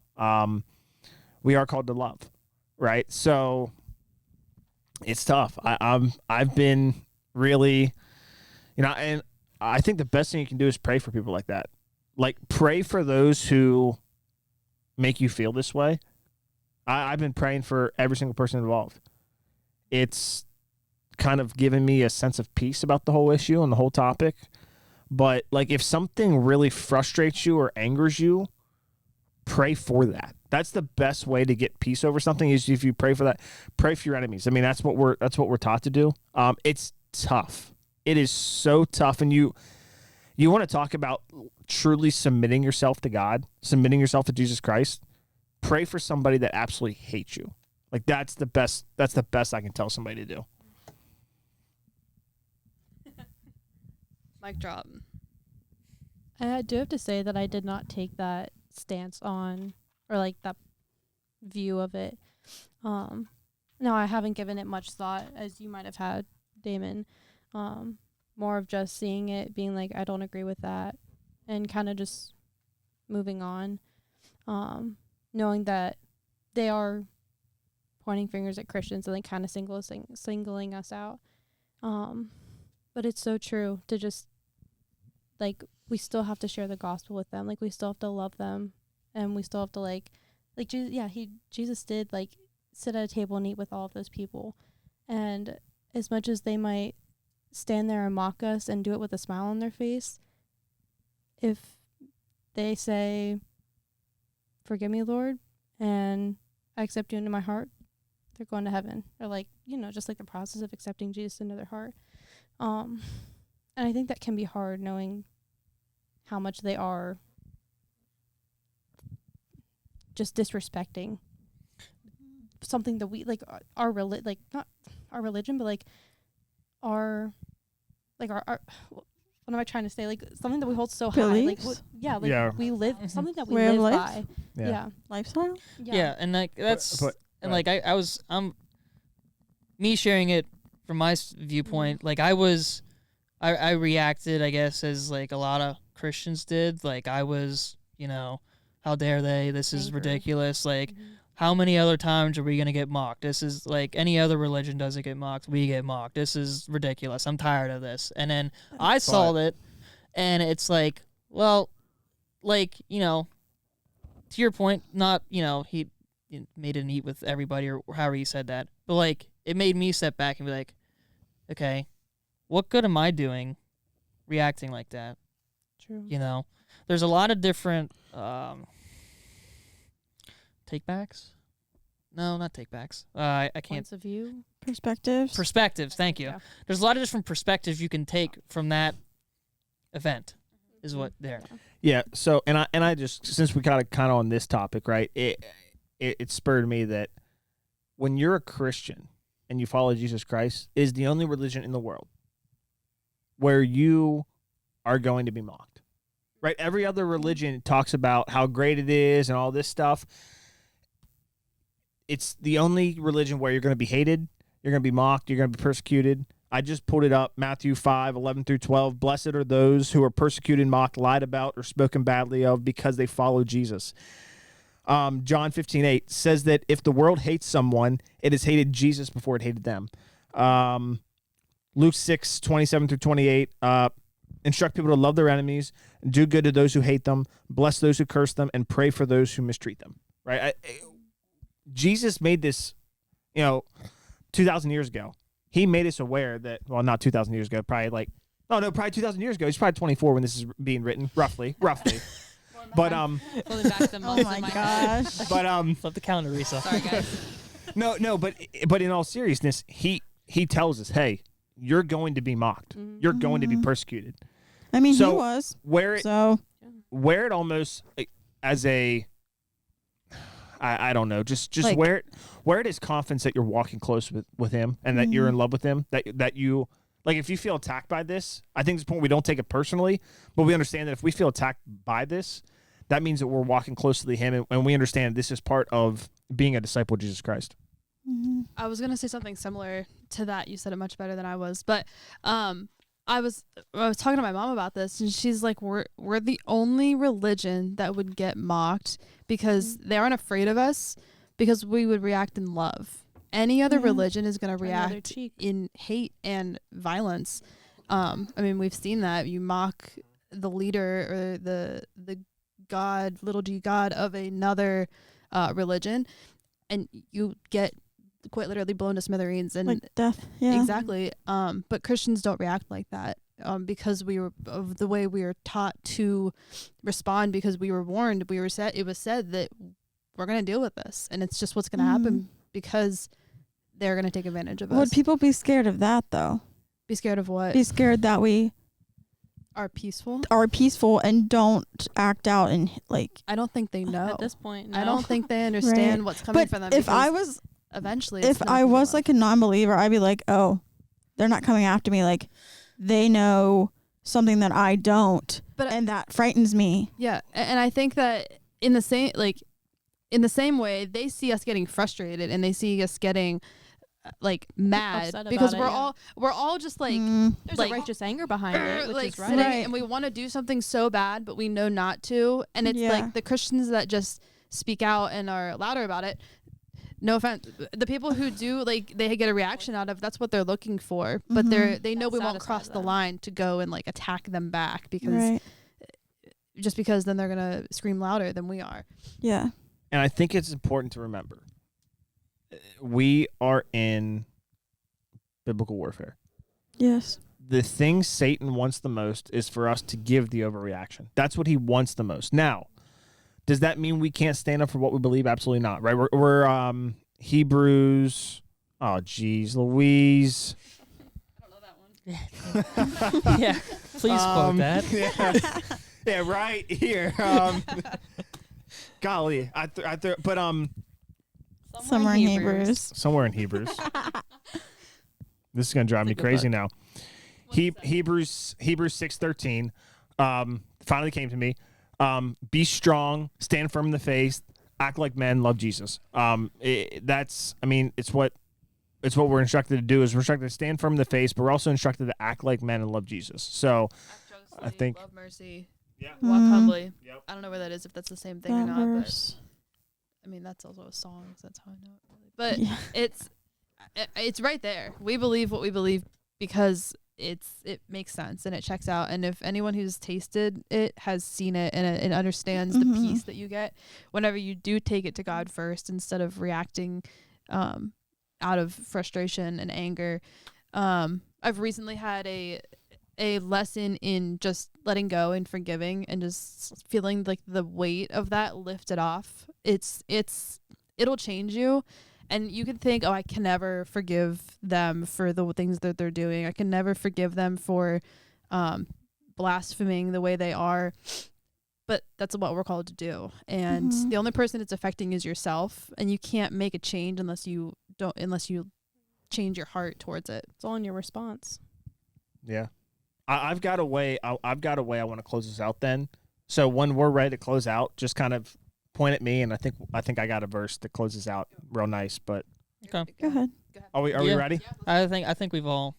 We are called to love, right? So it's tough. I've been really, and I think the best thing you can do is pray for people like that. Like, pray for those who make you feel this way. I've been praying for every single person involved. It's kind of given me a sense of peace about the whole issue and the whole topic. But, if something really frustrates you or angers you, pray for that. That's the best way to get peace over something, is if you pray for that. Pray for your enemies. I mean, that's what we're taught to do. It's tough. It is so tough. And you want to talk about truly submitting yourself to God, submitting yourself to Jesus Christ. Pray for somebody that absolutely hates you. That's the best I can tell somebody to do. Mic drop. I do have to say that I did not take that stance on, or that view of it. No, I haven't given it much thought, as you might have had, Damon. More of just seeing it, being I don't agree with that, and kind of just moving on. Knowing that they are pointing fingers at Christians and kind of singling us out. But it's so true to just, we still have to share the gospel with them. We still have to love them, and we still have to Jesus did sit at a table and eat with all of those people. And as much as they might stand there and mock us and do it with a smile on their face, if they say, "Forgive me, Lord, and I accept you into my heart," they're going to heaven. Or just the process of accepting Jesus into their heart. And I think that can be hard, knowing how much they are just disrespecting something that we our not our religion, but our what am I trying to say? Something that we hold so Beliefs? high. We live something that we Way of live life? by. Yeah. Lifestyle? Yeah, and that's But I'm me sharing it from my viewpoint. I reacted, I guess, as a lot of Christians did. I was, how dare they? This is Angry. ridiculous. How many other times are we going to get mocked? This is any other religion doesn't get mocked. We get mocked. This is ridiculous. I'm tired of this. And then I saw it, and it's well, to your point, not, he made an eat with everybody or however he said that. But, it made me step back and be okay, what good am I doing reacting like that? True. There's a lot of different take-backs. No, not take-backs. I can't. Points of view. Perspectives. Thank you. Yeah. There's a lot of different perspectives you can take from that event, is what there. Yeah. So, and I just, since we got kind of on this topic, right? It spurred me that when you're a Christian and you follow Jesus Christ, it is the only religion in the world where you are going to be mocked, right? Every other religion talks about how great it is and all this stuff. It's the only religion where you're going to be hated, you're going to be mocked, you're going to be persecuted. I just pulled it up, Matthew 5:11-12. Blessed are those who are persecuted, mocked, lied about, or spoken badly of because they follow Jesus. John 15:8 says that if the world hates someone, it has hated Jesus before it hated them. Luke 6:27-28. Instruct people to love their enemies, do good to those who hate them, bless those who curse them, and pray for those who mistreat them. Right? Jesus made this you know, 2,000 years ago. He made us aware that, well, not 2,000 years ago, probably 2,000 years ago. He's probably 24 when this is being written, roughly. But Pulling back the Oh months my in my gosh. but Flip the calendar, Reesa. Sorry, guys. no, but in all seriousness, he tells us, hey, you're going to be mocked. You're going to be persecuted. I mean, So he was. Where it So almost as a I don't know, just Like- where it is confidence that you're walking close with him and that you're in love with him, that you like. If you feel attacked by this, I think it's important we don't take it personally, but we understand that if we feel attacked by this, that means that we're walking closely to him, and we understand this is part of being a disciple of Jesus Christ. I was gonna say something similar to that. You said it much better than I was, but I was talking to my mom about this, and she's like, "We're the only religion that would get mocked because they aren't afraid of us because we would react in love. Any other religion is gonna Turn the other react cheek. in hate and violence. I mean, we've seen that. You mock the leader or the God, little g God of another religion, and you get quite literally blown to smithereens and like death. Yeah. exactly. But Christians don't react like that because we were of the way we were taught to respond, because we were warned. It was said that we're going to deal with this, and it's just what's going to happen because they're going to take advantage of us. Would people be scared of that though? Be scared of what? Be scared that we Are peaceful? are peaceful and don't act out and like. I don't think they know. At this point, I no. don't think they understand Right. what's coming But for them. if I because was, eventually, if it's not I gonna be was love. like a non-believer, I'd be like, oh, they're not coming after me. Like, they know something that I don't, But and that frightens me. Yeah, and I think that in the same way, they see us getting frustrated and they see us getting mad Upset because about it, we're all just like There's like- a righteous anger behind it, which like is right. sitting Right. and we want to do something so bad, but we know not to. And it's Yeah. like the Christians that just speak out and are louder about it. No offense, the people who do, like, they get a reaction out of, that's what they're looking for, but they know That we won't satisfies cross the them. line to go and like attack them back because Right. just because then they're gonna scream louder than we are. Yeah. And I think it's important to remember we are in biblical warfare. Yes. The thing Satan wants the most is for us to give the overreaction. That's what he wants the most. Now, does that mean we can't stand up for what we believe? Absolutely not. Right? We're Hebrews. Oh, geez, Louise. Yeah, please quote that. Yeah, right here. Golly, but Somewhere in Hebrews. somewhere in Hebrews. This is gonna drive me crazy now. Hebrews 6:13 finally came to me. Be strong, stand firm in the faith, act like men, love Jesus. It's what we're instructed to do. Is we're instructed to stand firm in the faith, but we're also instructed to act like men and love Jesus. So I think love mercy, Yeah. walk humbly. Yep. I don't know where that is, if that's the same thing or That not, verse. but I mean that's also a song, so that's how I know it. Really. But Yeah. it's right there. We believe what we believe because it makes sense and it checks out. And if anyone who's tasted it has seen it and understands the peace that you get whenever you do take it to God first instead of reacting out of frustration and anger. I've recently had a lesson in just letting go and forgiving and just feeling like the weight of that lifted off. It'll change you. And you can think, oh, I can never forgive them for the things that they're doing. I can never forgive them for blaspheming the way they are. But that's what we're called to do. And the only person it's affecting is yourself. And you can't make a change unless you change your heart towards it. It's all in your response. Yeah, I've got a way. I've got a way. I want to close this out. Then, so when we're ready to close out, just kind of point at me, and I think I got a verse that closes out real nice. But Okay. Go ahead. are we Yeah. ready? I think we've all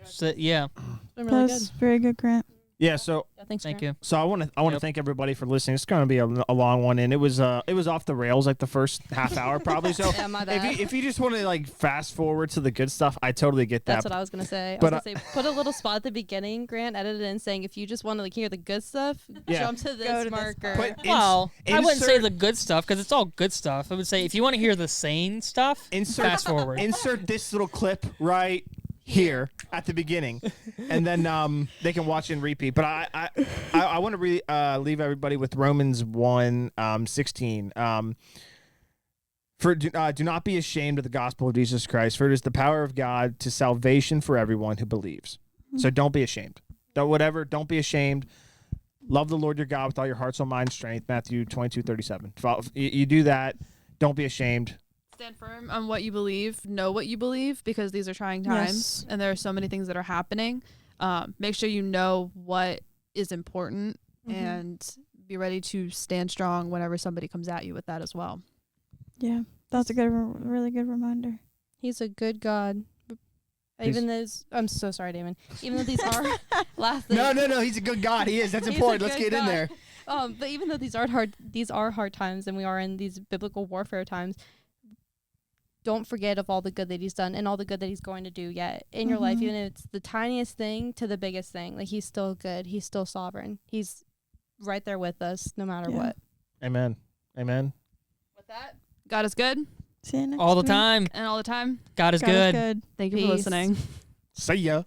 said, yeah. It's been That really was very good, Grant. Yeah, so Yeah, thanks. Thank Grant. you. So I want to Yep. thank everybody for listening. It's going to be a long one, and it was off the rails like the first half hour probably. So Yeah, my bad. if you just want to like fast forward to the good stuff, I totally get that. That's what I was gonna say. I But, was gonna say put a little spot at the beginning, Grant, edit it in saying if you just want to like hear the good stuff, Yeah. jump to Go this to this marker. part. Put Well, I wouldn't say insert- the good stuff because it's all good stuff. I would say if you want to hear the sane stuff, fast forward. Insert this little clip right here at the beginning, and then they can watch and repeat. But I want to leave everybody with Romans 1:16. Do not be ashamed of the gospel of Jesus Christ, for it is the power of God to salvation for everyone who believes. So don't be ashamed. Don't be ashamed. Love the Lord your God with all your heart, soul, mind, strength. Matthew 22:37. You do that. Don't be ashamed. Stand firm on what you believe. Know what you believe, because these are trying times, Yes. and there are so many things that are happening. Make sure you know what is important, and be ready to stand strong whenever somebody comes at you with that as well. Yeah, that's a really good reminder. He's a good God. Even those, I'm so sorry, Damon. Even though these are last thing. No. He's a good God. He is. That's He's a important. Let's good get in God. there. But even though these are hard times, and we are in these biblical warfare times, don't forget of all the good that he's done and all the good that he's going to do yet in your life, even if it's the tiniest thing to the biggest thing. Like, he's still good. He's still sovereign. He's right there with us no matter what. Amen. With that, God is good, See you next All the week. time. and all the time. God is God is good. good. Thank you for Peace. listening. See ya.